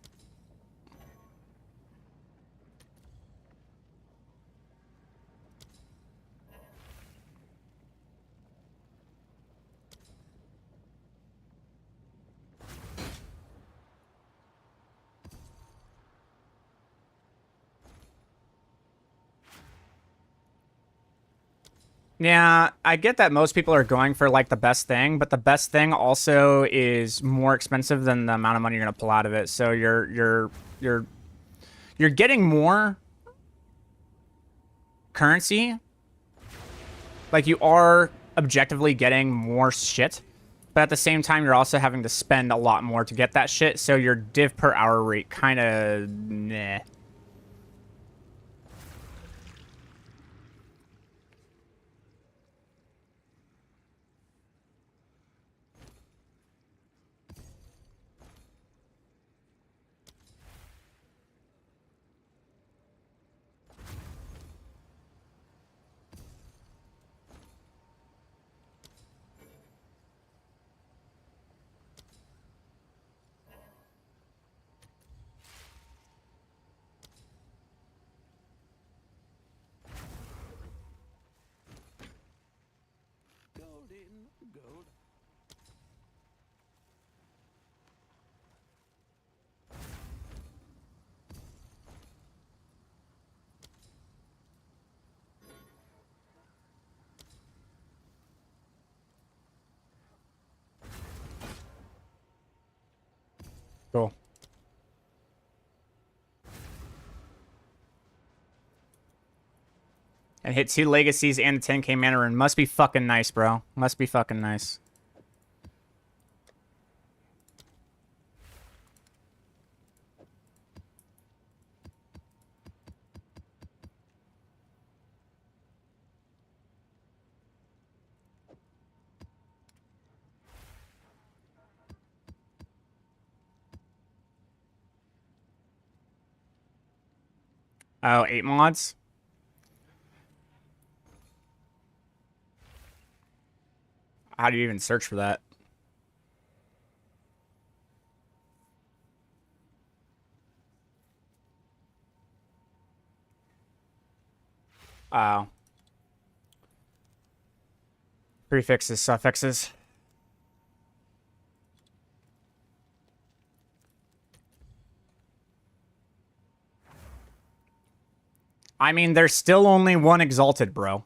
[SPEAKER 1] Yeah, I get that most people are going for like the best thing, but the best thing also is more expensive than the amount of money you're gonna pull out of it. So you're getting more currency. Like you are objectively getting more shit, but at the same time you're also having to spend a lot more to get that shit. So your div per hour rate kind of meh.
[SPEAKER 4] Gold in, gold.
[SPEAKER 1] Cool. And hit 2 legacies and the 10k mana rune. Must be fucking nice, bro. Must be fucking nice. Oh, 8 mods? How do you even search for that? Oh. Prefixes, suffixes. I mean, there's still only one exalted, bro.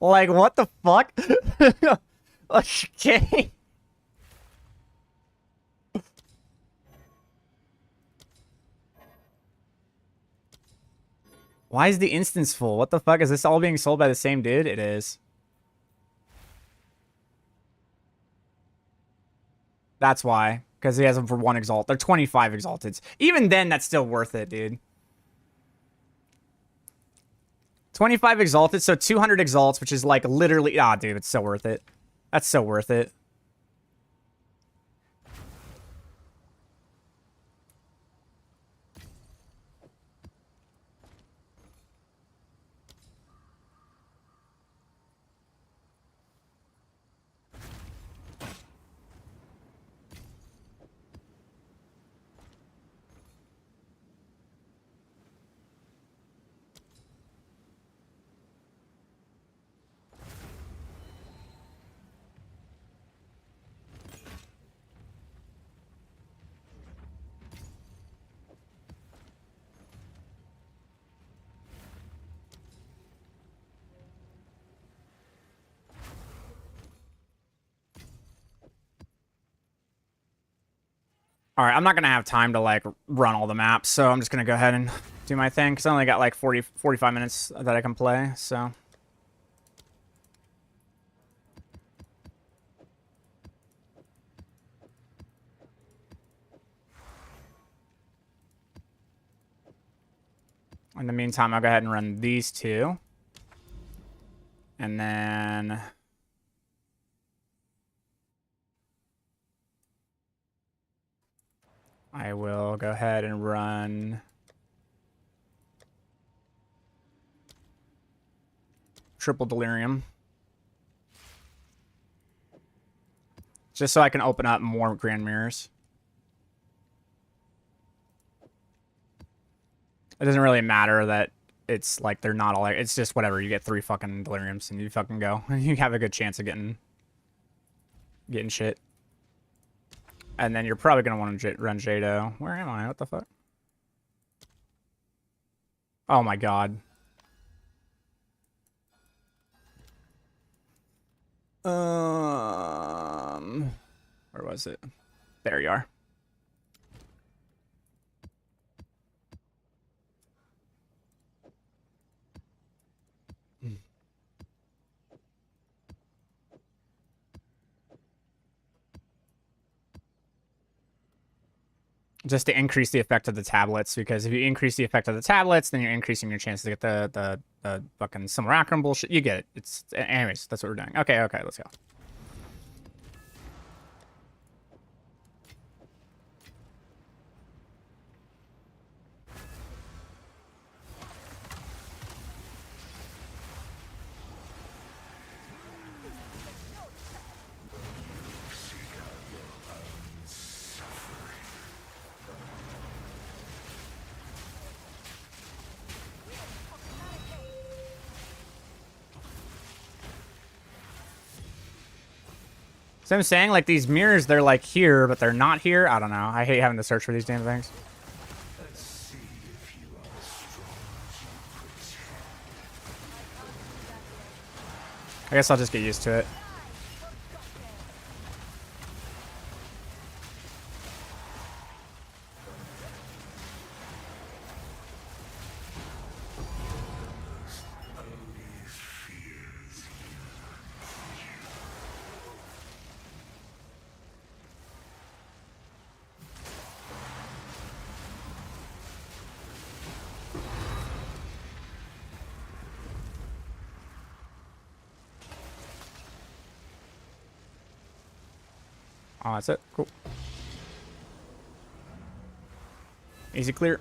[SPEAKER 1] Like, what the fuck? Okay. Why is the instance full? What the fuck? Is this all being sold by the same dude? It is. That's why. Because he has them for one exalt. They're 25 exalteds. Even then, that's still worth it, dude. 25 exalted, so 200 exalts, which is like literally... Ah, dude, it's so worth it. That's so worth it. All right, I'm not going to have time to, like, run all the maps, so I'm just going to go ahead and do my thing, because I only got, like, 45 minutes that I can play, so... In the meantime, I'll go ahead and run these two. And then... I will go ahead and run... Triple Delirium. Just so I can open up more Grand Mirrors. It doesn't really matter that it's like they're not all... It's just whatever. You get 3 fucking Deliriums and you fucking go. And you have a good chance of getting shit. And then you're probably going to want to run Jado. Where am I? What the fuck? Oh my god. Where was it? There you are. Just to increase the effect of the tablets, because if you increase the effect of the tablets, then you're increasing your chance to get the fucking simulacrum bullshit. You get it. It's anyways, that's what we're doing. Okay, let's go. So I'm saying, like, these mirrors, they're, like, here, but they're not here. I don't know. I hate having to search for these damn things. I guess I'll just get used to it. Oh, that's it. Cool. Easy clear.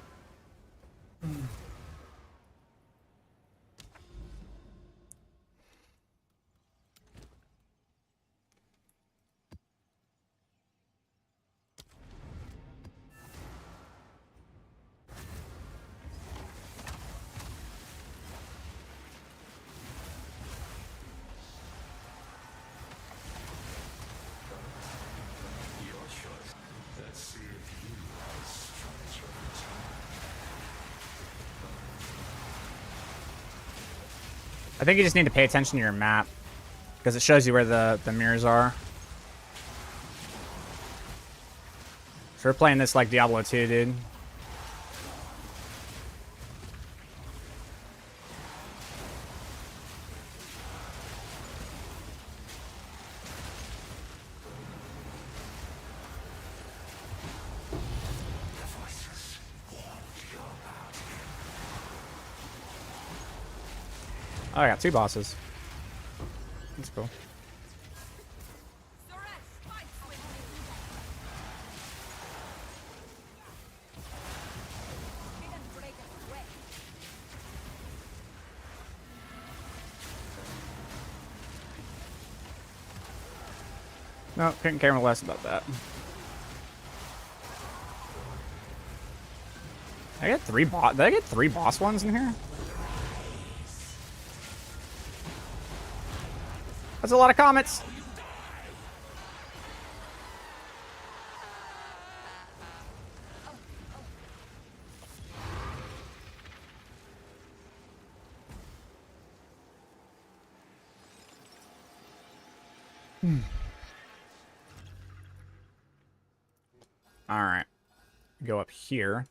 [SPEAKER 1] I think you just need to pay attention to your map because it shows you where the mirrors are. So we're playing this like Diablo 2, dude. Oh, I got 2 bosses. That's cool. No, couldn't care less about that. I get 3 boss. Did I get 3 boss ones in here? That's a lot of comments. All right. Go up here.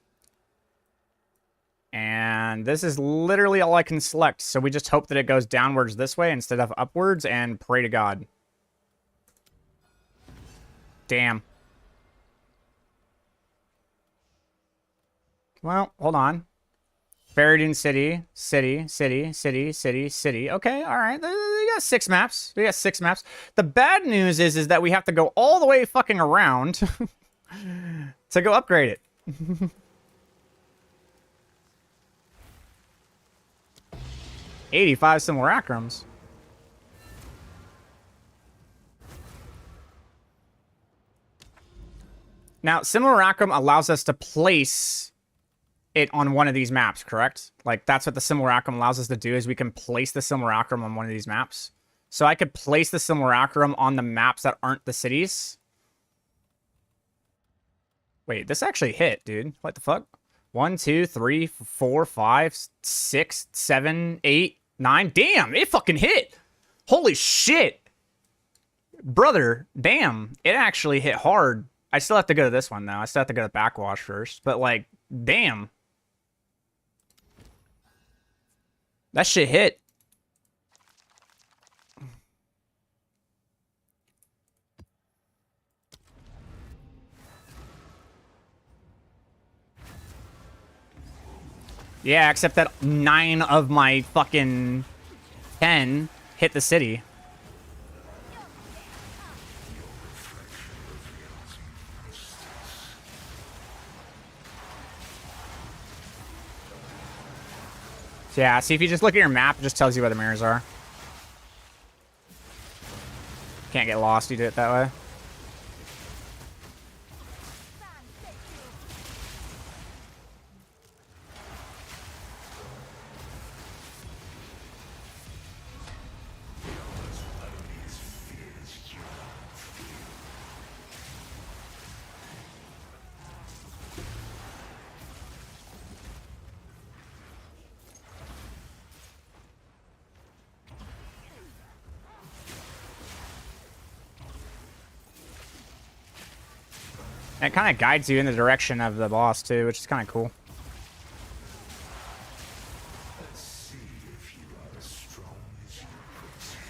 [SPEAKER 1] And this is literally all I can select. So we just hope that it goes downwards this way instead of upwards and pray to God. Damn. Well, hold on. Faradin City, City, City, City, City, City. Okay, all right. We got 6 maps. We got 6 maps. The bad news is that we have to go all the way fucking around to go upgrade it. 85 simulacrums. Now, simulacrum allows us to place it on one of these maps, correct? Like, that's what the simulacrum allows us to do, is we can place the simulacrum on one of these maps. So I could place the simulacrum on the maps that aren't the cities. Wait, this actually hit, dude. What the fuck? 1, 2, 3, 4, 5, 6, 7, 8, 9. Damn, it fucking hit. Holy shit. Brother, damn. It actually hit hard. I still have to go to this one, though. I still have to go to Backwash first. But, like, damn. That shit hit. Yeah, except that 9 of my fucking 10 hit the city. So yeah, see, if you just look at your map, it just tells you where the mirrors are. Can't get lost, you do it that way. And it kind of guides you in the direction of the boss, too, which is kind of cool.
[SPEAKER 4] Let's see if you are as strong as you pretend.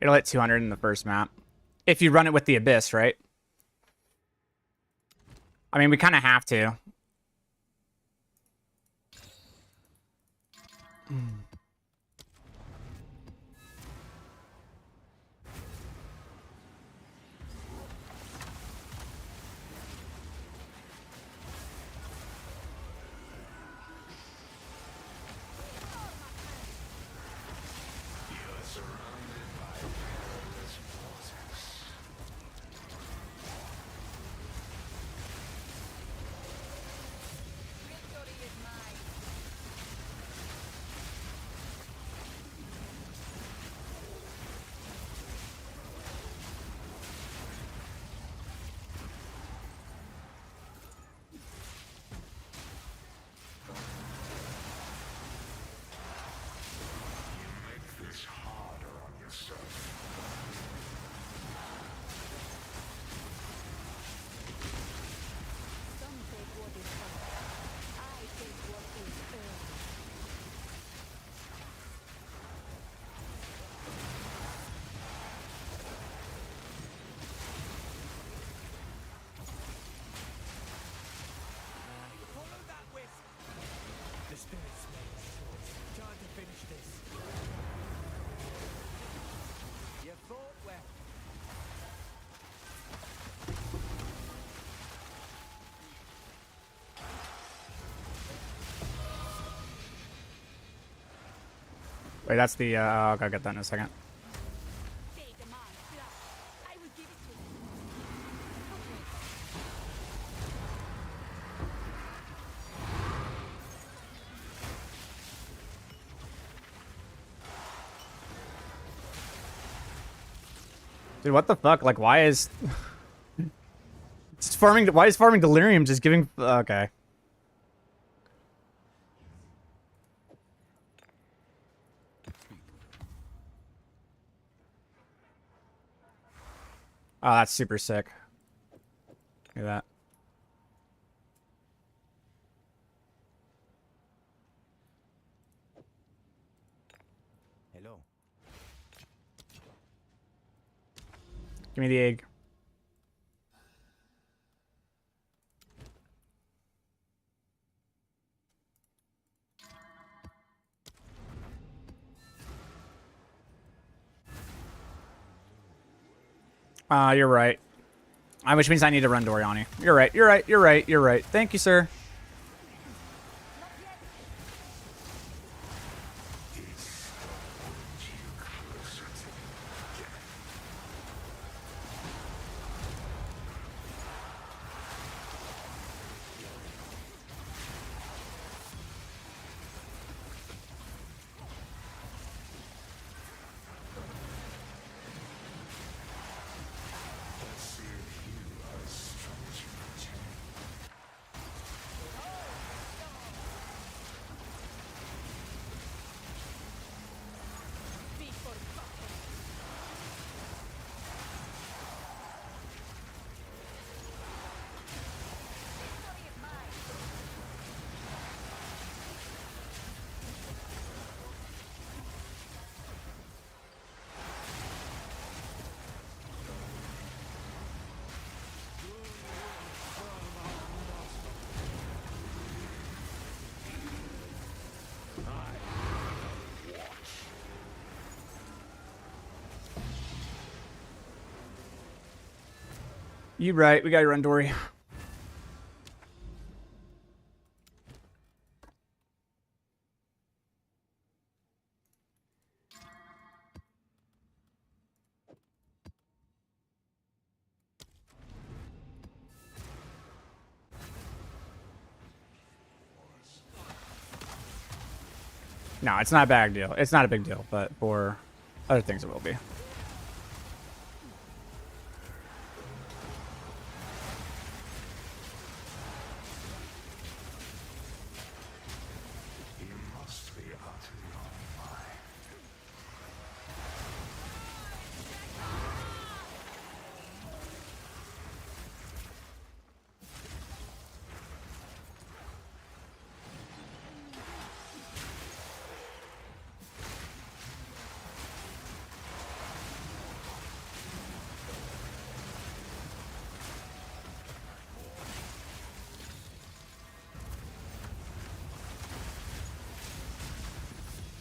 [SPEAKER 1] It'll hit 200 in the first map. If you run it with the Abyss, right? I mean, we kind of have to. Wait, that's the. I'll get that in a second.
[SPEAKER 2] They demand blood. I will give it to them.
[SPEAKER 1] Dude, what the fuck? Like, why is it's farming? Why is farming delirium just giving? Okay. Oh, that's super sick. Look at that.
[SPEAKER 5] Hello.
[SPEAKER 1] Give me the egg. You're right. Which means I need to run Doriani. You're right. You're right. You're right. You're right. Thank you, sir.
[SPEAKER 2] Be forgotten. Victory is mine.
[SPEAKER 1] You right. We gotta run Dory. No, it's not a bad deal. It's not a big deal, but for other things it will be.
[SPEAKER 4] You must be utterly online.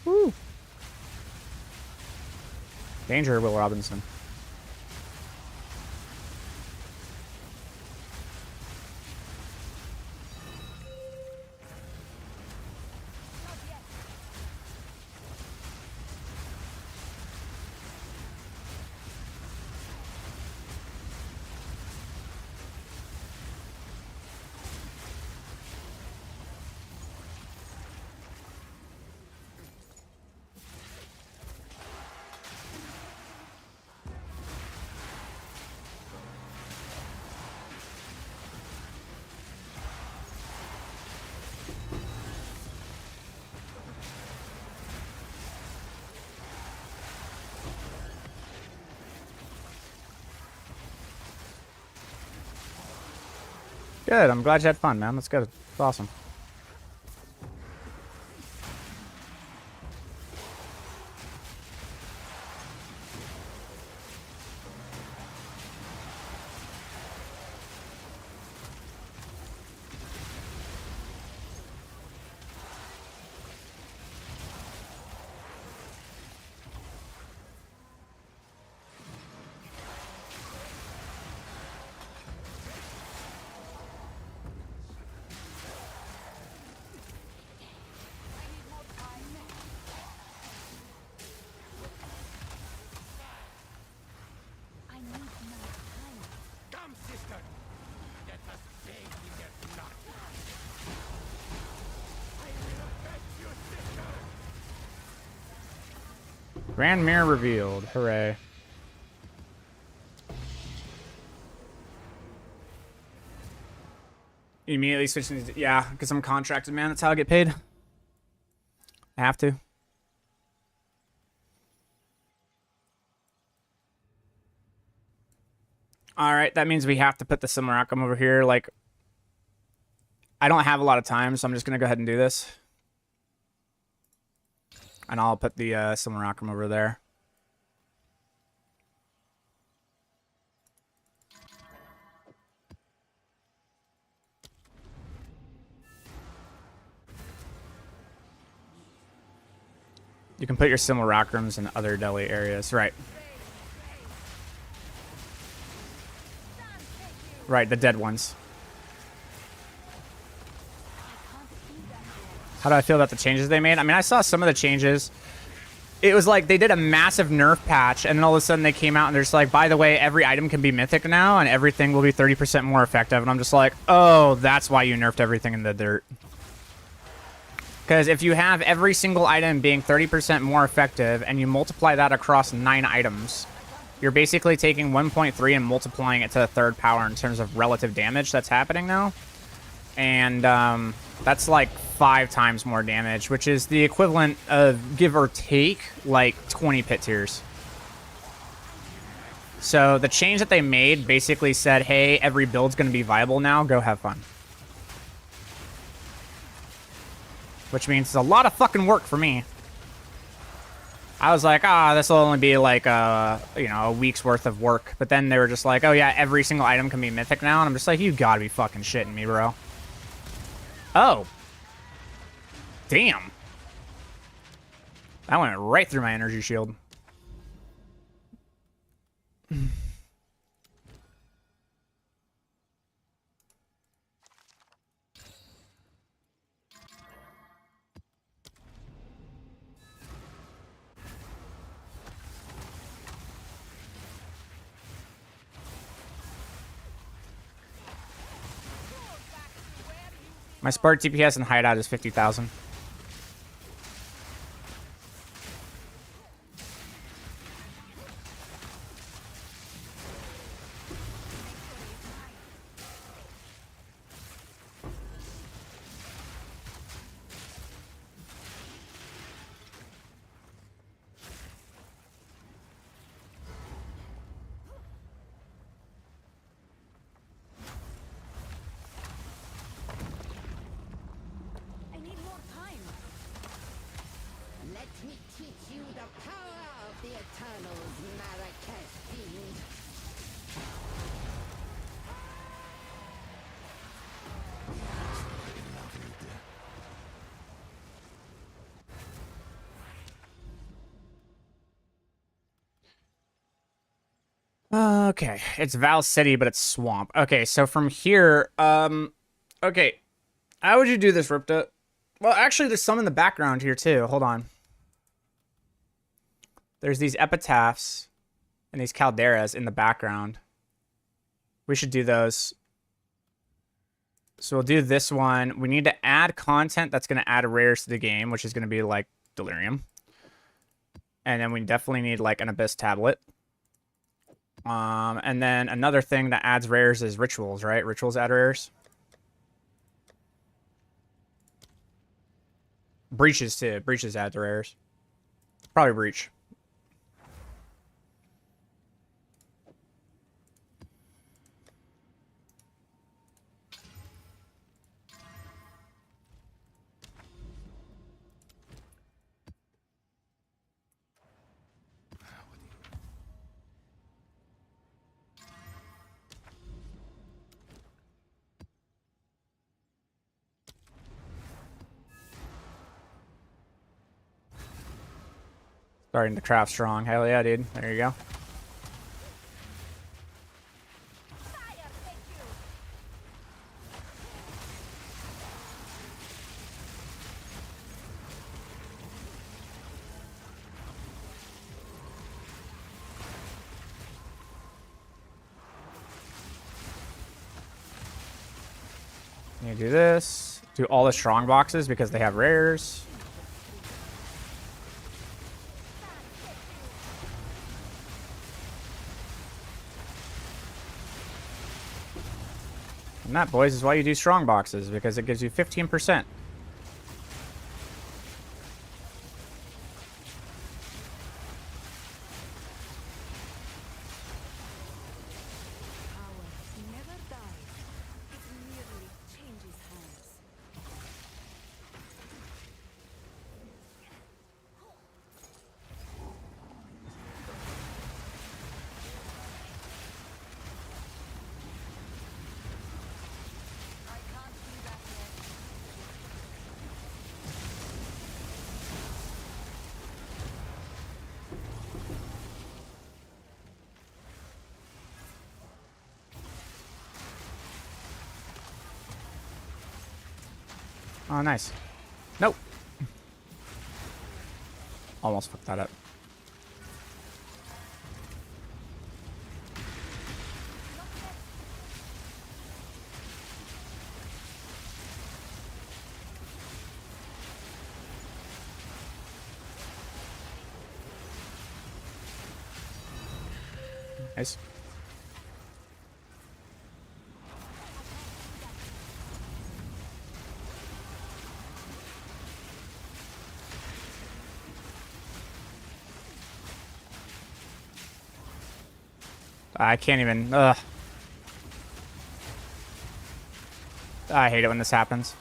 [SPEAKER 1] Woo. Danger, Will Robinson. Good. I'm glad you had fun, man. That's good. It's awesome. Grand Mirror revealed. Hooray. You immediately switching to, yeah, because I'm contracted, man. That's how I get paid. I have to. Alright, that means we have to put the Simulacrum over here. Like, I don't have a lot of time, so I'm just going to go ahead and do this. And I'll put the Simulacrum over there. You can put your Simulacrums in other deli areas. Right. Right, the dead ones. How do I feel about the changes they made? I mean, I saw some of the changes. It was like they did a massive nerf patch, and then all of a sudden they came out and they're just like, by the way, every item can be mythic now, and everything will be 30% more effective. And I'm just like, oh, that's why you nerfed everything in the dirt. Because if you have every single item being 30% more effective, and you multiply that across 9 items, you're basically taking 1.3 and multiplying it to the third power in terms of relative damage that's happening now. And that's like 5 times more damage, which is the equivalent of, give or take, like 20 pit tiers. So the change that they made basically said, hey, every build's going to be viable now. Go have fun. Which means it's a lot of fucking work for me. I was like, this will only be like a week's worth of work. But then they were just like, oh yeah, every single item can be mythic now. And I'm just like, you gotta be fucking shitting me, bro. Oh. Damn. That went right through my energy shield. My Spark DPS and hideout is 50,000. Okay, it's Val City, but it's swamp. Okay, so from here, okay, how would you do this, Ripta? Well, actually, there's some in the background here, too. Hold on. There's these epitaphs and these calderas in the background. We should do those. So we'll do this one. We need to add content that's going to add rares to the game, which is going to be, like, Delirium. And then we definitely need, like, an Abyss tablet. And then another thing that adds rares is rituals, right? Rituals add rares. Breaches too. Breaches add rares. Probably breach. Starting to craft strong. Hell yeah, dude. There you go. You do this. Do all the strong boxes because they have rares. And that, boys, is why you do strong boxes, because it gives you 15%.
[SPEAKER 2] Power never dies. It merely changes hands. I can't do that yet.
[SPEAKER 1] Oh, nice. Nope. Almost fucked that up. Nice. I can't even. Ugh. I hate it when this happens.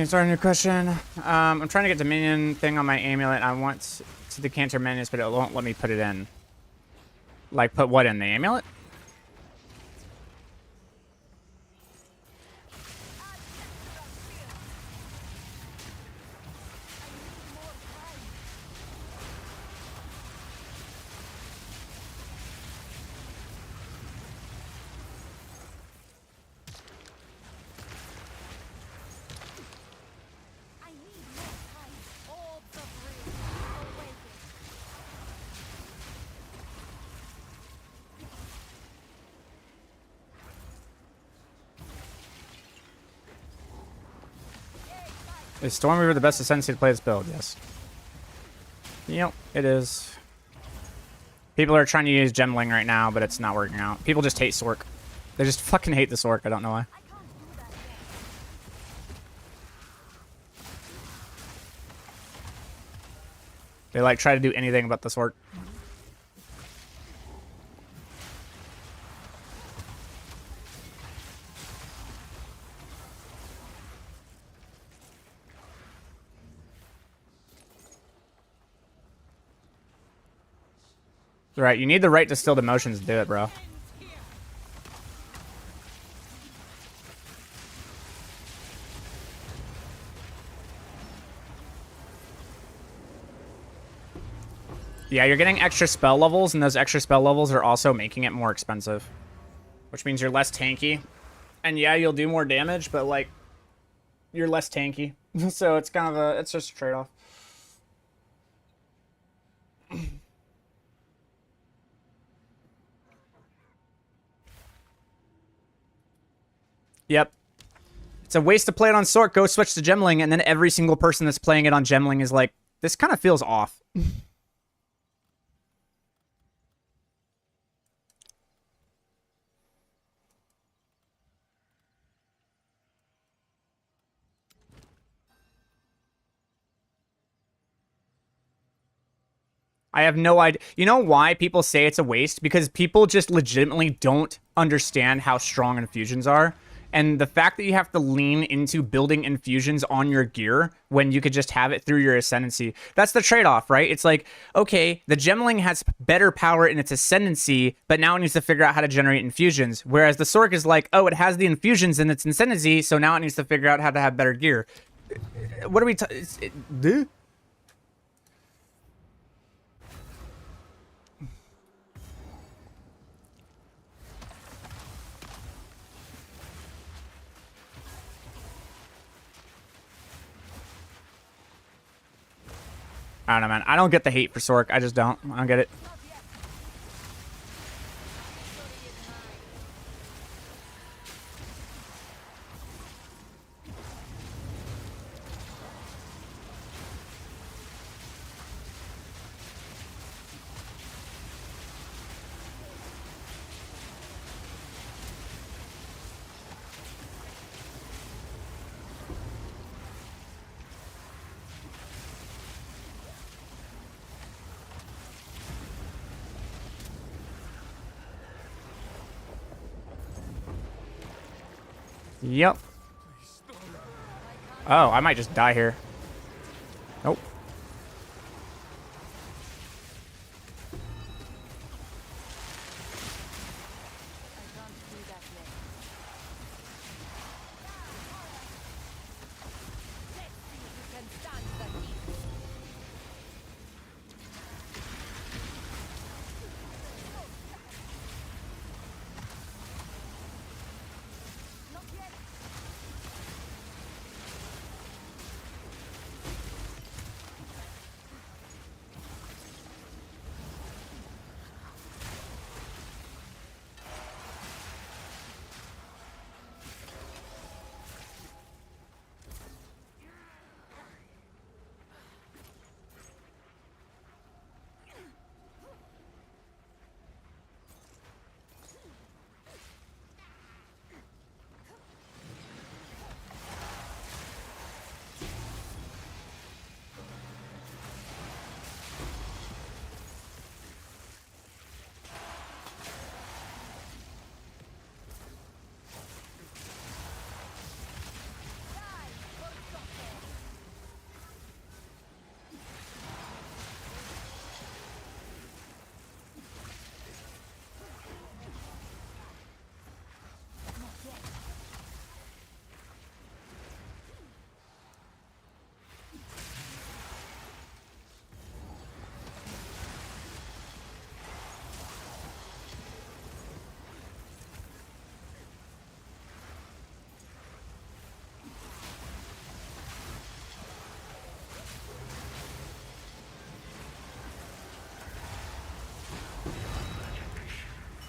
[SPEAKER 1] Starting a new question. I'm trying to get Dominion thing on my amulet. I want to decanter menus, but it won't let me put it in. Like, put what in the amulet?
[SPEAKER 2] I need more time. Orbs of ruin. Awaken.
[SPEAKER 1] Is Stormweaver the best ascendancy to play this build? Yes. Yep, it is. People are trying to use Gemling right now, but it's not working out. People just hate Sork. They just fucking hate the Sork. I don't know why.
[SPEAKER 2] I can't do that yet.
[SPEAKER 1] They like try to do anything about the Sork. Right, you need the right distilled emotions to do it, bro. Yeah, you're getting extra spell levels, and those extra spell levels are also making it more expensive. Which means you're less tanky. And yeah, you'll do more damage, but, like, you're less tanky. So it's kind of a, it's just a trade-off. Yep. It's a waste to play it on Sork. Go switch to Gemling, and then every single person that's playing it on Gemling is like, this kind of feels off. I have no idea. You know why people say it's a waste? Because people just legitimately don't understand how strong infusions are. And the fact that you have to lean into building infusions on your gear when you could just have it through your ascendancy, that's the trade-off, right? It's like, okay, the Gemling has better power in its ascendancy, but now it needs to figure out how to generate infusions. Whereas the Sork is like, oh, it has the infusions in its ascendancy, so now it needs to figure out how to have better gear. What are we talking? I don't know, man. I don't get the hate for Sork. I just don't. I don't get it. Yep. Oh, I might just die here. Nope.
[SPEAKER 3] I can't do that yet.
[SPEAKER 2] Let's see who can stand the heat. Not yet.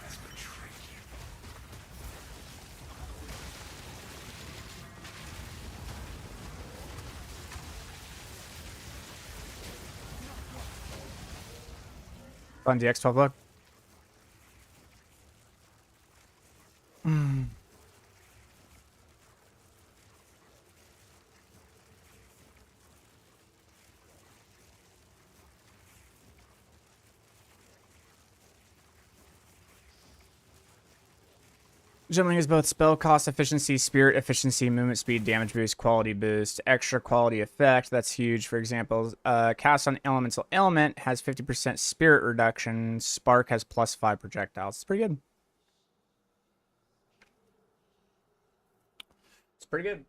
[SPEAKER 4] Has betrayed you.
[SPEAKER 1] Fun DX12 look. Jumping is both spell cost efficiency, spirit efficiency, movement speed, damage boost, quality boost, extra quality effect. That's huge. For example, cast on elemental element has 50% spirit reduction. Spark has +5 projectiles. It's pretty good. It's pretty good.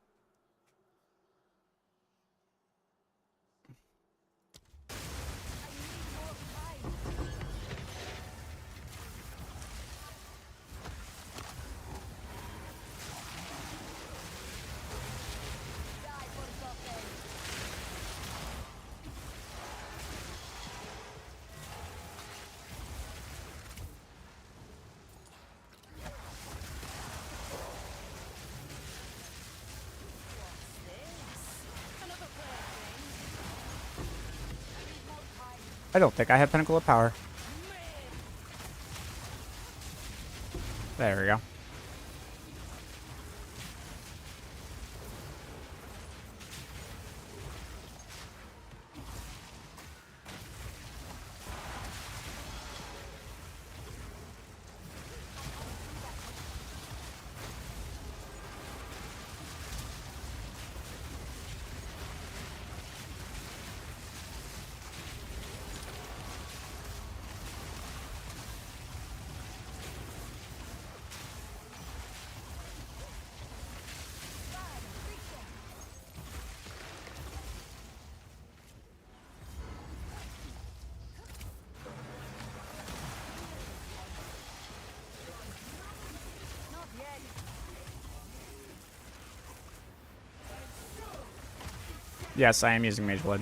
[SPEAKER 1] I don't think I have Pinnacle of Power. There we go. Yes, I am using Mage Blood.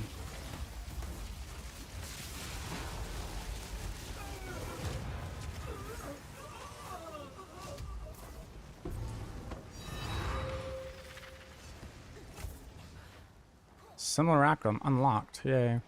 [SPEAKER 1] Simulacrum unlocked. Yay.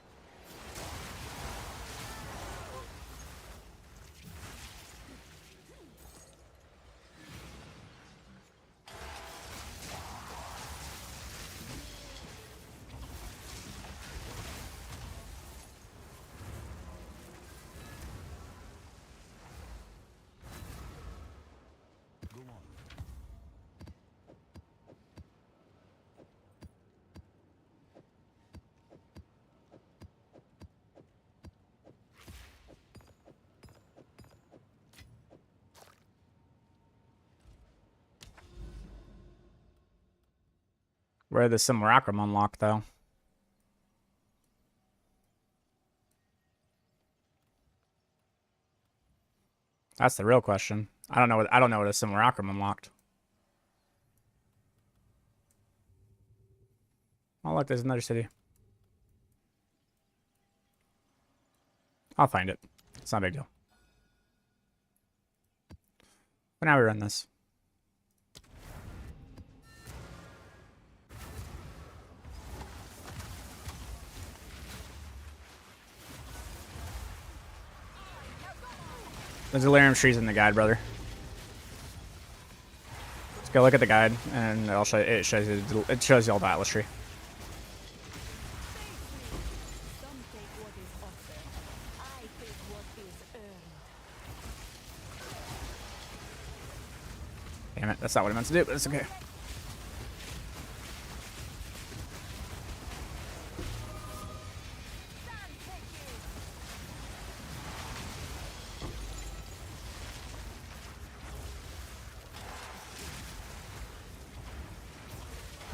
[SPEAKER 1] Where the Simulacrum unlocked, though? That's the real question. I don't know what a Simulacrum unlocked. Oh look, there's another city. I'll find it. It's not a big deal. But now we run this. There's delirium trees in the guide, brother. Let's go look at the guide, and it'll show it shows you all the Atlas tree.
[SPEAKER 2] Some take what is offered. I take what is earned.
[SPEAKER 1] Damn it, that's not what I meant to do, but it's okay.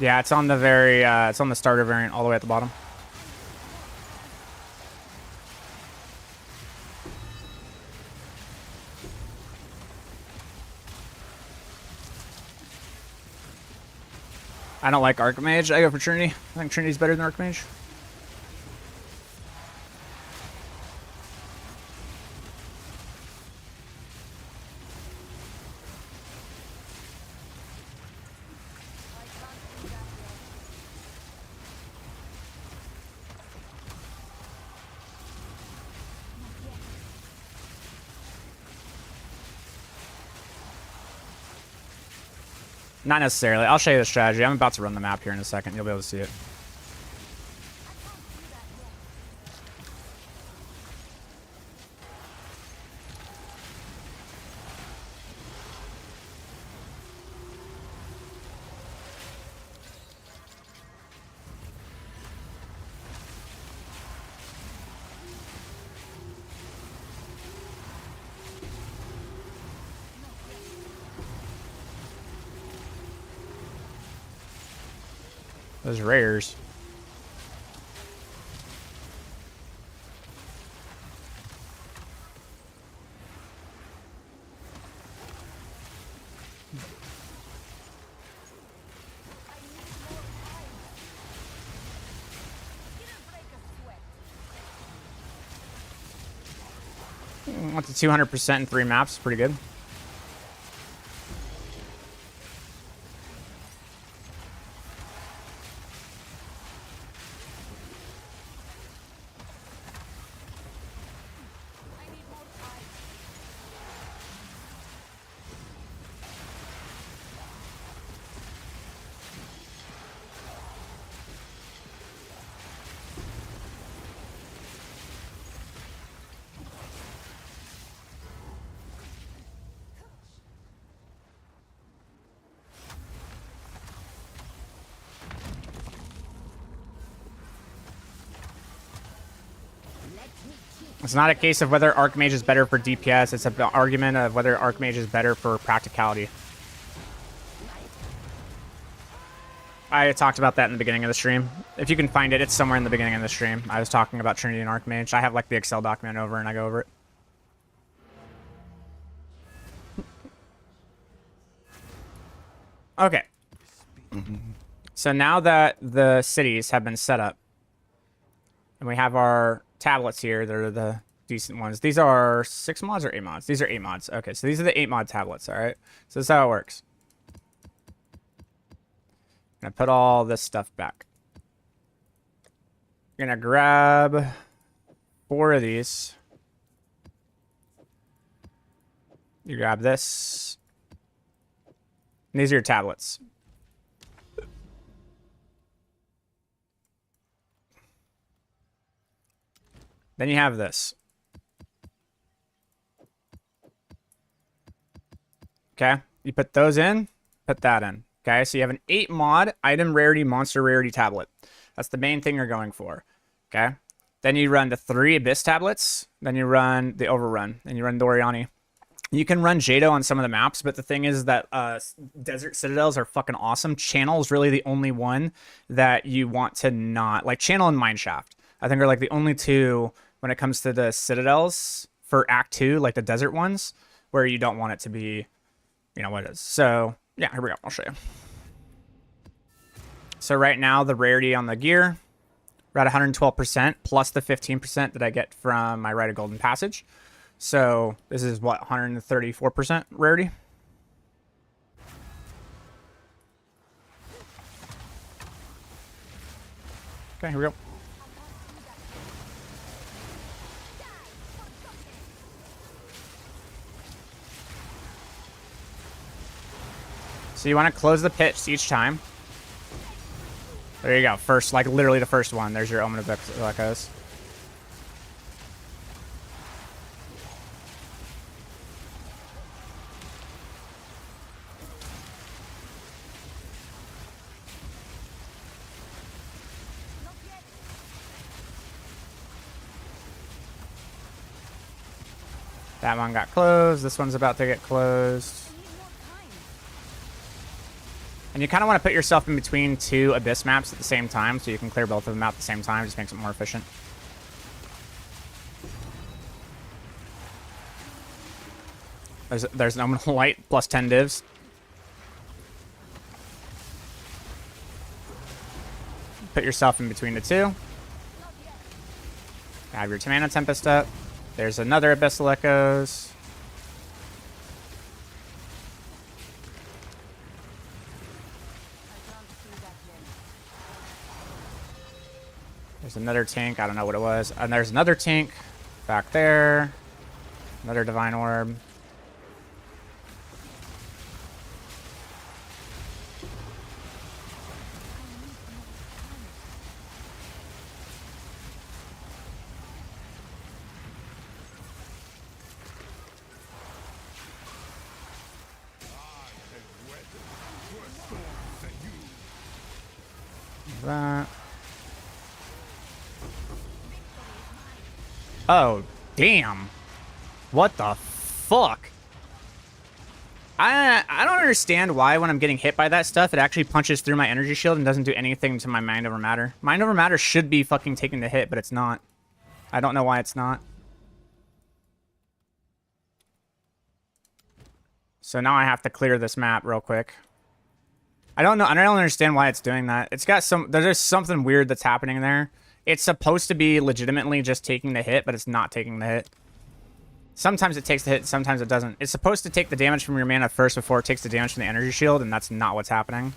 [SPEAKER 1] Yeah, it's on the it's on the starter variant all the way at the bottom. I don't like Archmage. I go for Trinity. I think Trinity's better than Archmage. Not necessarily. I'll show you the strategy. I'm about to run the map here in a second. You'll be able to see it. Those rares. Went to 200% in 3 maps. Pretty good. It's not a case of whether Archmage is better for DPS. It's an argument of whether Archmage is better for practicality. I talked about that in the beginning of the stream. If you can find it, it's somewhere in the beginning of the stream. I was talking about Trinity and Archmage. I have like the Excel document over and I go over it. Okay. So now that the cities have been set up, and we have our tablets here, they're the decent ones. These are 6 mods or 8 mods? These are 8 mods. Okay, so these are the 8 mod tablets, all right? So this is how it works. I'm gonna put all this stuff back. You're gonna grab 4 of these. You grab this. And these are your tablets. Then you have this. Okay, you put those in, put that in. Okay, so you have an 8 mod item rarity, monster rarity tablet. That's the main thing you're going for. Okay, then you run the 3 abyss tablets. Then you run the overrun. Then you run Doriani. You can run Jado on some of the maps, but the thing is that desert citadels are fucking awesome. Channel is really the only one that you want to not like. Channel and Mineshaft, I think, are like the only 2 when it comes to the citadels for Act 2, like the desert ones, where you don't want it to be, you know what it is. So yeah, here we go. I'll show you. So right now the rarity on the gear, we're at 112% plus the 15% that I get from my Rite of Golden Passage. So this is what, 134% rarity. Okay, here we go. So you want to close the pitch each time. There you go. First, like literally the first one. There's your Omen of Echoes. That one got closed. This one's about to get closed. And you kind of want to put yourself in between 2 Abyss maps at the same time so you can clear both of them out at the same time. It just makes it more efficient. There's an Omen of Light plus 10 divs. Put yourself in between the 2. Have your Mana Tempest up. There's another Abyssal Echoes. There's another tank. I don't know what it was. And there's another tank back there. Another Divine Orb. That. Oh, damn. What the fuck? I don't understand why when I'm getting hit by that stuff, it actually punches through my energy shield and doesn't do anything to my Mind Over Matter. Mind Over Matter should be fucking taking the hit, but it's not. I don't know why it's not. So now I have to clear this map real quick. I don't know. I don't understand why it's doing that. It's got some... There's just something weird that's happening there. It's supposed to be legitimately just taking the hit, but it's not taking the hit. Sometimes it takes the hit, sometimes it doesn't. It's supposed to take the damage from your mana first before it takes the damage from the energy shield, and that's not what's happening.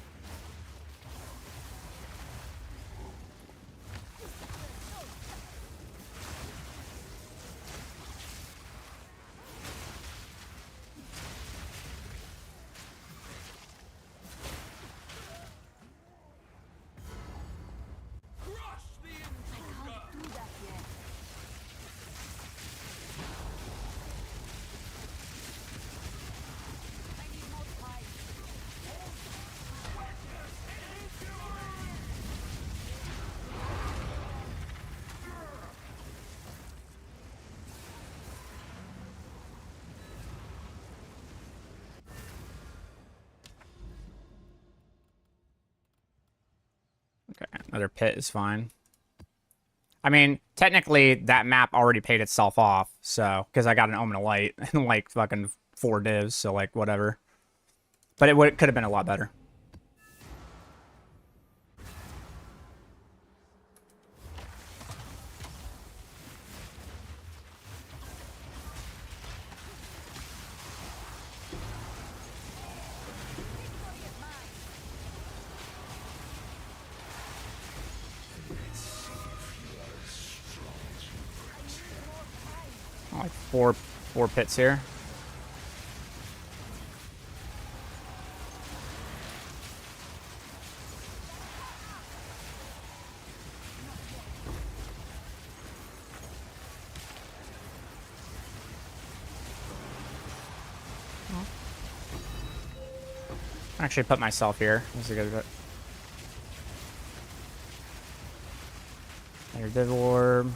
[SPEAKER 1] Okay, another pit is fine. I mean, technically, that map already paid itself off, so... Because I got an Omen of Light and, like, fucking 4 divs, so, like, whatever. But it could have been a lot better. four pits here. Actually put myself here. That's a good bit. Your Devil Orb.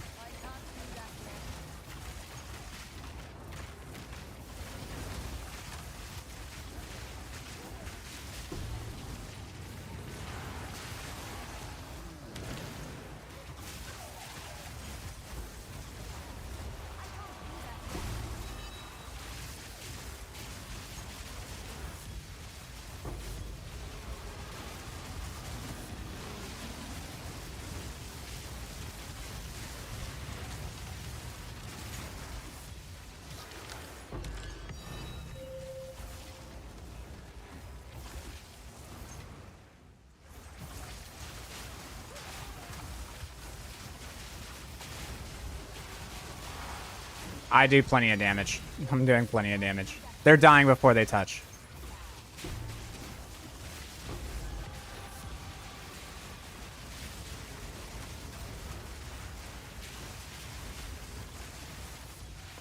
[SPEAKER 1] I do plenty of damage. I'm doing plenty of damage. They're dying before they touch.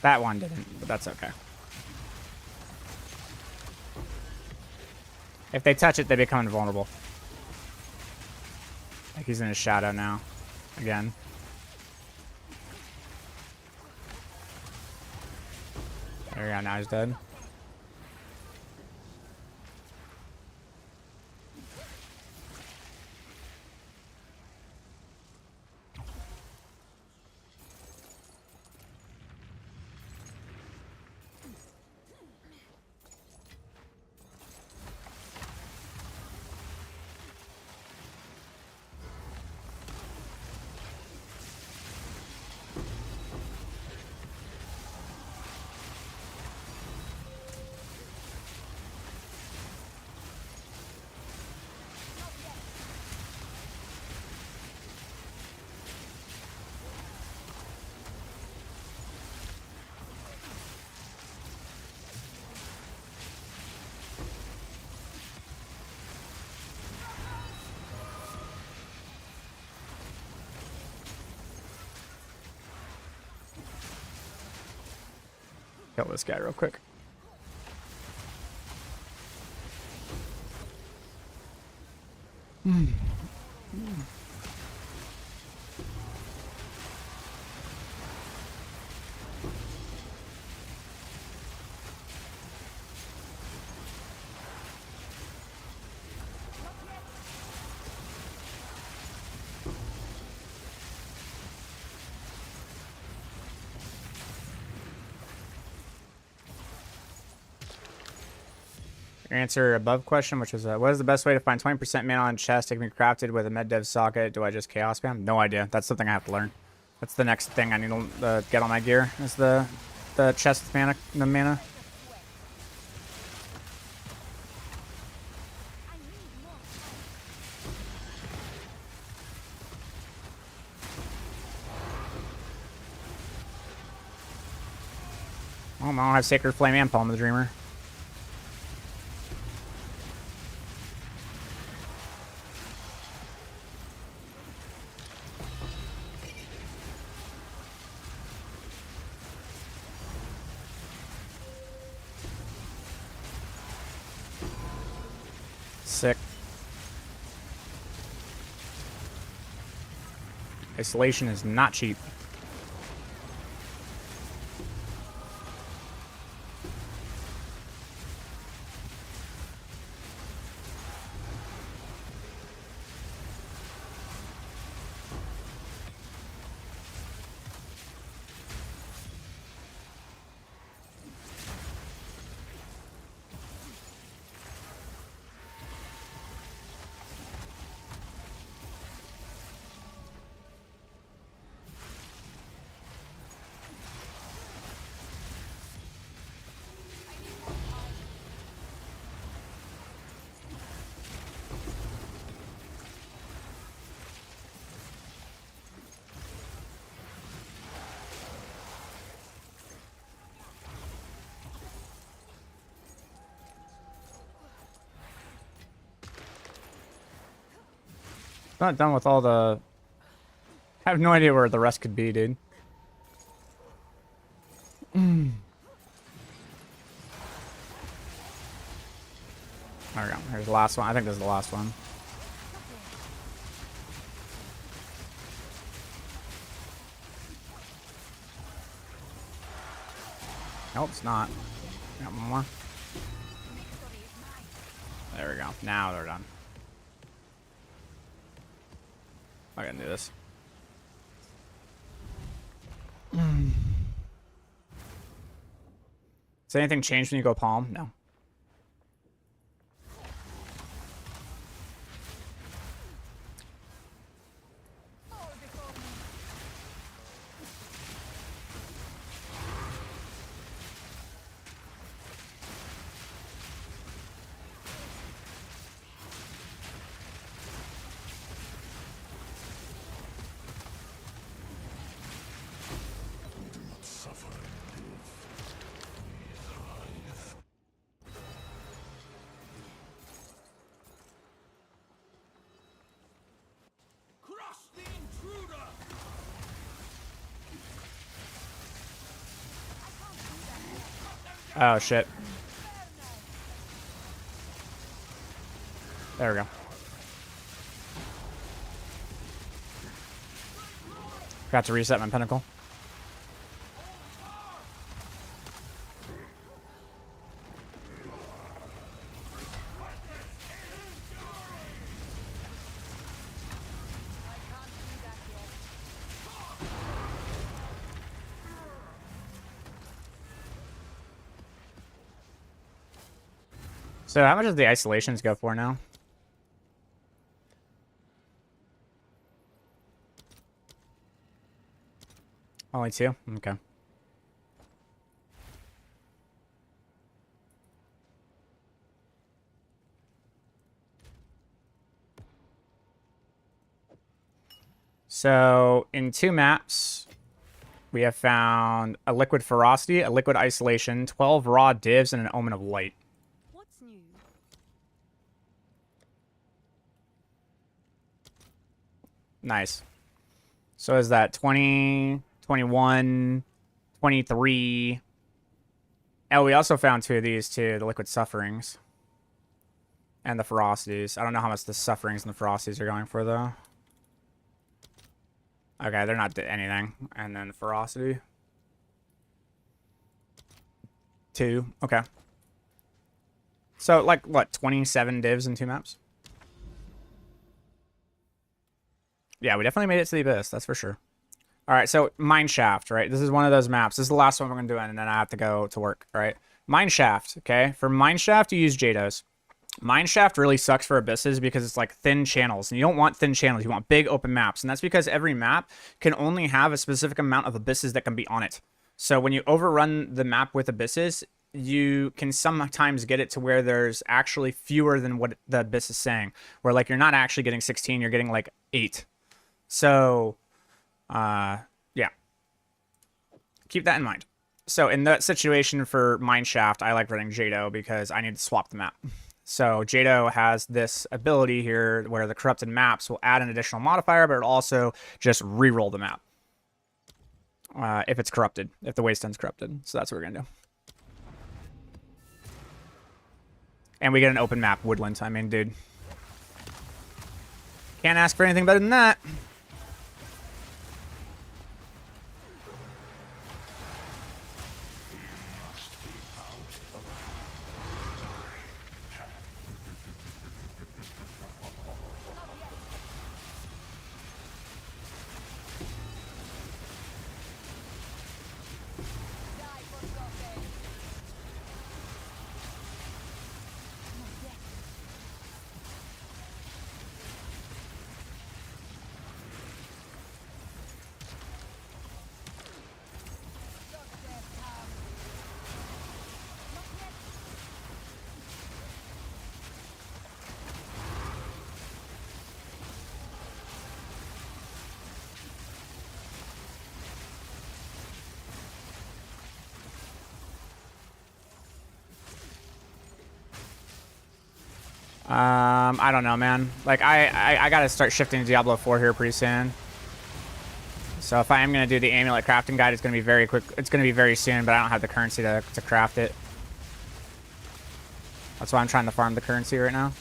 [SPEAKER 1] That one didn't, but that's okay. If they touch it, they become invulnerable. Like he's in his shadow now. Again. There we go, now he's dead. Kill this guy real quick. Answer above question, which was what is the best way to find 20% mana on chest that can be crafted with a med dev socket? Do I just chaos spam? No idea. That's something I have to learn. That's the next thing I need to get on my gear. Is the chest mana, the mana. Oh, I don't have Sacred Flame and Palm of the Dreamer. Sick. Isolation is not cheap. Not done with all the... I have no idea where the rest could be, dude. There we go. Here's the last one. I think this is the last one. Nope, it's not. Got one more. There we go. Now they're done. I can do this. Does anything change when you go palm? No.
[SPEAKER 4] Suffer and live. We thrive. Crush the intruder!
[SPEAKER 1] Oh, shit. There we go. Got to reset my pinnacle. So how much does the isolations go for now? Only 2? Okay. So in 2 maps, we have found a liquid ferocity, a liquid isolation, 12 raw divs, and an omen of light.
[SPEAKER 3] What's new?
[SPEAKER 1] Nice. So is that 20, 21, 23? Oh, we also found 2 of these too, the liquid sufferings. And the ferocities. I don't know how much the sufferings and the ferocities are going for though. Okay, they're not anything. And then the ferocity. 2. Okay. So like what, 27 divs in 2 maps? Yeah, we definitely made it to the abyss, that's for sure. All right, so Mineshaft, right? This is one of those maps. This is the last one we're going to do, and then I have to go to work, all right? Mineshaft, okay? For Mineshaft, you use Jados. Mineshaft really sucks for abysses because it's like thin channels, and you don't want thin channels. You want big open maps, and that's because every map can only have a specific amount of abysses that can be on it. So when you overrun the map with abysses, you can sometimes get it to where there's actually fewer than what the abyss is saying, where like you're not actually getting 16, you're getting like 8. So, yeah, keep that in mind. So in that situation for Mineshaft, I like running Jado because I need to swap the map. So Jado has this ability here where the corrupted maps will add an additional modifier, but it'll also just re-roll the map if it's corrupted, if the wasteland's corrupted. So that's what we're gonna do. And we get an open map woodland. I mean, dude, can't ask for anything better than that. I don't know, man. Like, I gotta start shifting to Diablo 4 here pretty soon. So if I am gonna do the amulet crafting guide, it's gonna be very quick. It's gonna be very soon, but I don't have the currency to craft it. That's why I'm trying to farm the currency right now.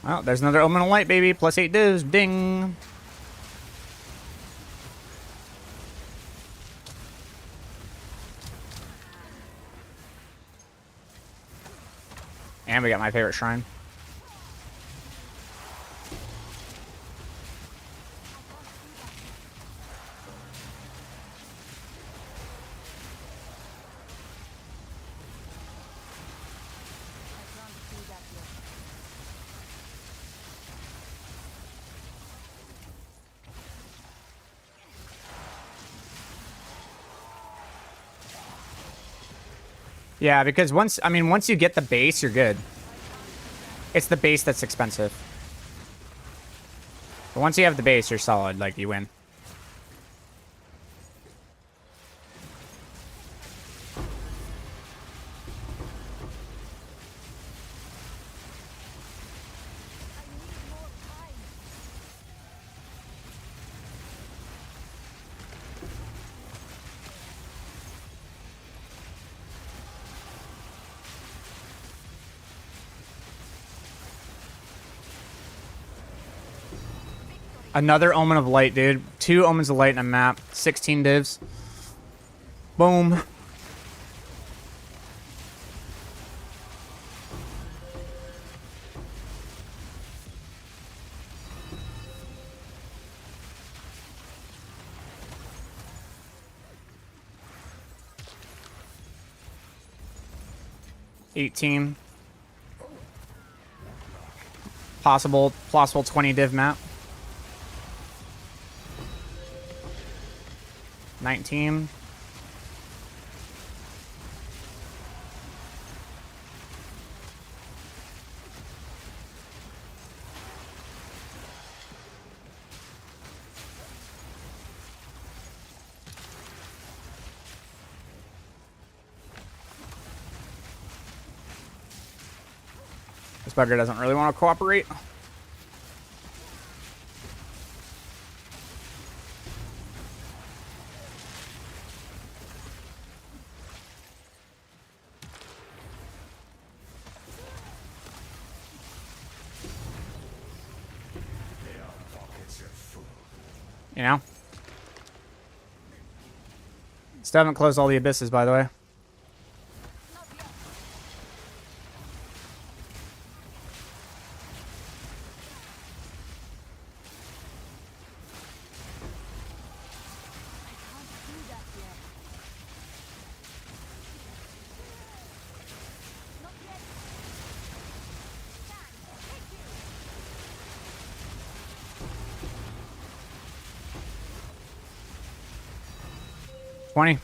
[SPEAKER 1] Well, there's another Omen of Light, baby. Plus 8 divs. Ding. And we got my favorite shrine. Yeah, because once you get the base, you're good. It's the base that's expensive. But once you have the base, you're solid. Like, you win. Another Omen of Light, dude. 2 Omens of Light in a map. 16 divs. Boom. $18. Possible 20 div map. 19. This bugger doesn't really want to cooperate. You know? Still haven't closed all the abysses, by the way. $20.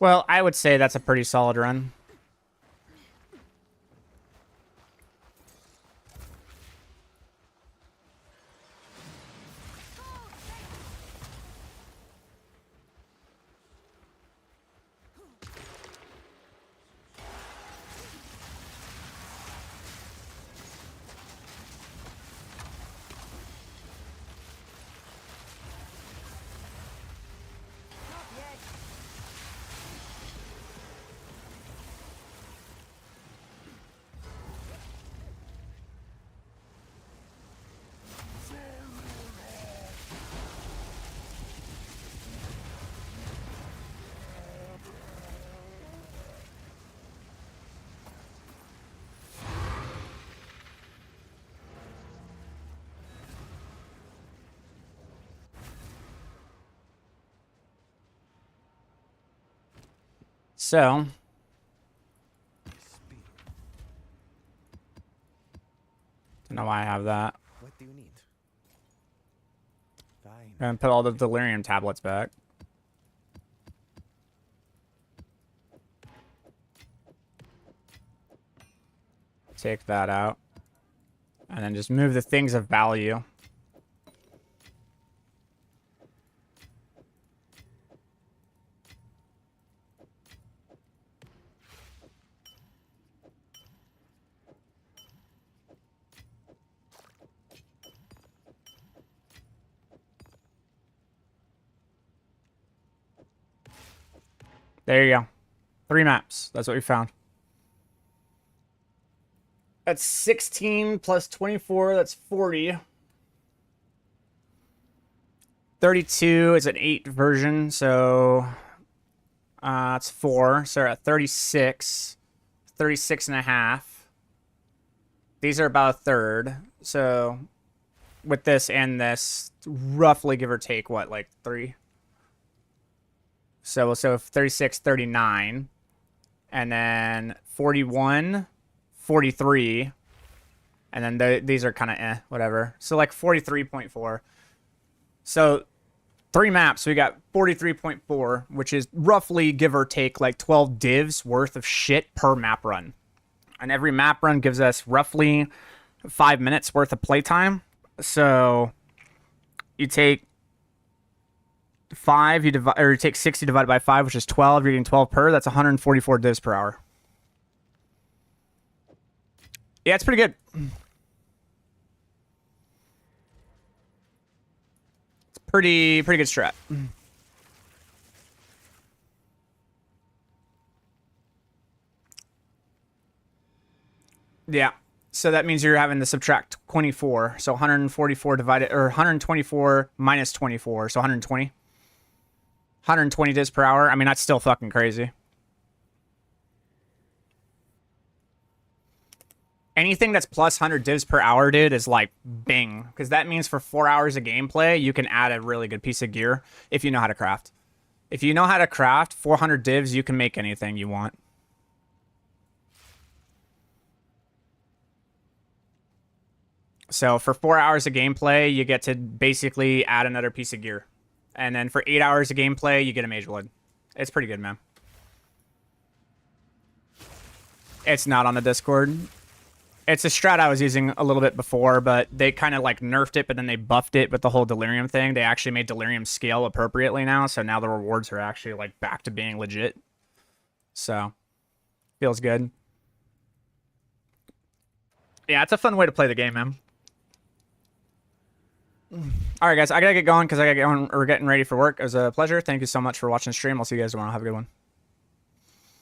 [SPEAKER 1] Well, I would say that's a pretty solid run. So, don't know why I have that.
[SPEAKER 5] What do you need? Fine.
[SPEAKER 1] And put all the delirium tablets back. Take that out. And then just move the things of value. There you go. 3 maps. That's what we found. That's 16 plus 24. That's 40. 32 is an 8 version, so it's 4. So we're at 36. 36 and a half. These are about a third. So with this and this, roughly give or take, what, like 3? So 36, 39. And then 41, 43. And then these are kind of whatever. So like 43.4. So 3 maps, we got 43.4, which is roughly, give or take, like 12 divs worth of shit per map run. And every map run gives us roughly 5 minutes worth of playtime. So you take 5, you take 60 divided by 5, which is 12. You're getting 12 per. That's 144 divs per hour. Yeah, it's pretty good. It's pretty good strat. Yeah. So that means you're having to subtract 24. So 144 divided, or 124 minus 24. So 120. 120 divs per hour. I mean, that's still fucking crazy. Anything that's plus 100 divs per hour, dude, is like bing. Because that means for 4 hours of gameplay, you can add a really good piece of gear if you know how to craft. If you know how to craft 400 divs, you can make anything you want. So for 4 hours of gameplay, you get to basically add another piece of gear. And then for 8 hours of gameplay, you get a Mage Blood. It's pretty good, man. It's not on the Discord. It's a strat I was using a little bit before, but they kind of like nerfed it, but then they buffed it with the whole Delirium thing. They actually made Delirium scale appropriately now, so now the rewards are actually like back to being legit. So, feels good. Yeah, it's a fun way to play the game, man. All right, guys, I gotta get going because I gotta get on. We're getting ready for work. It was a pleasure. Thank you so much for watching the stream. I'll see you guys tomorrow. Have a good one.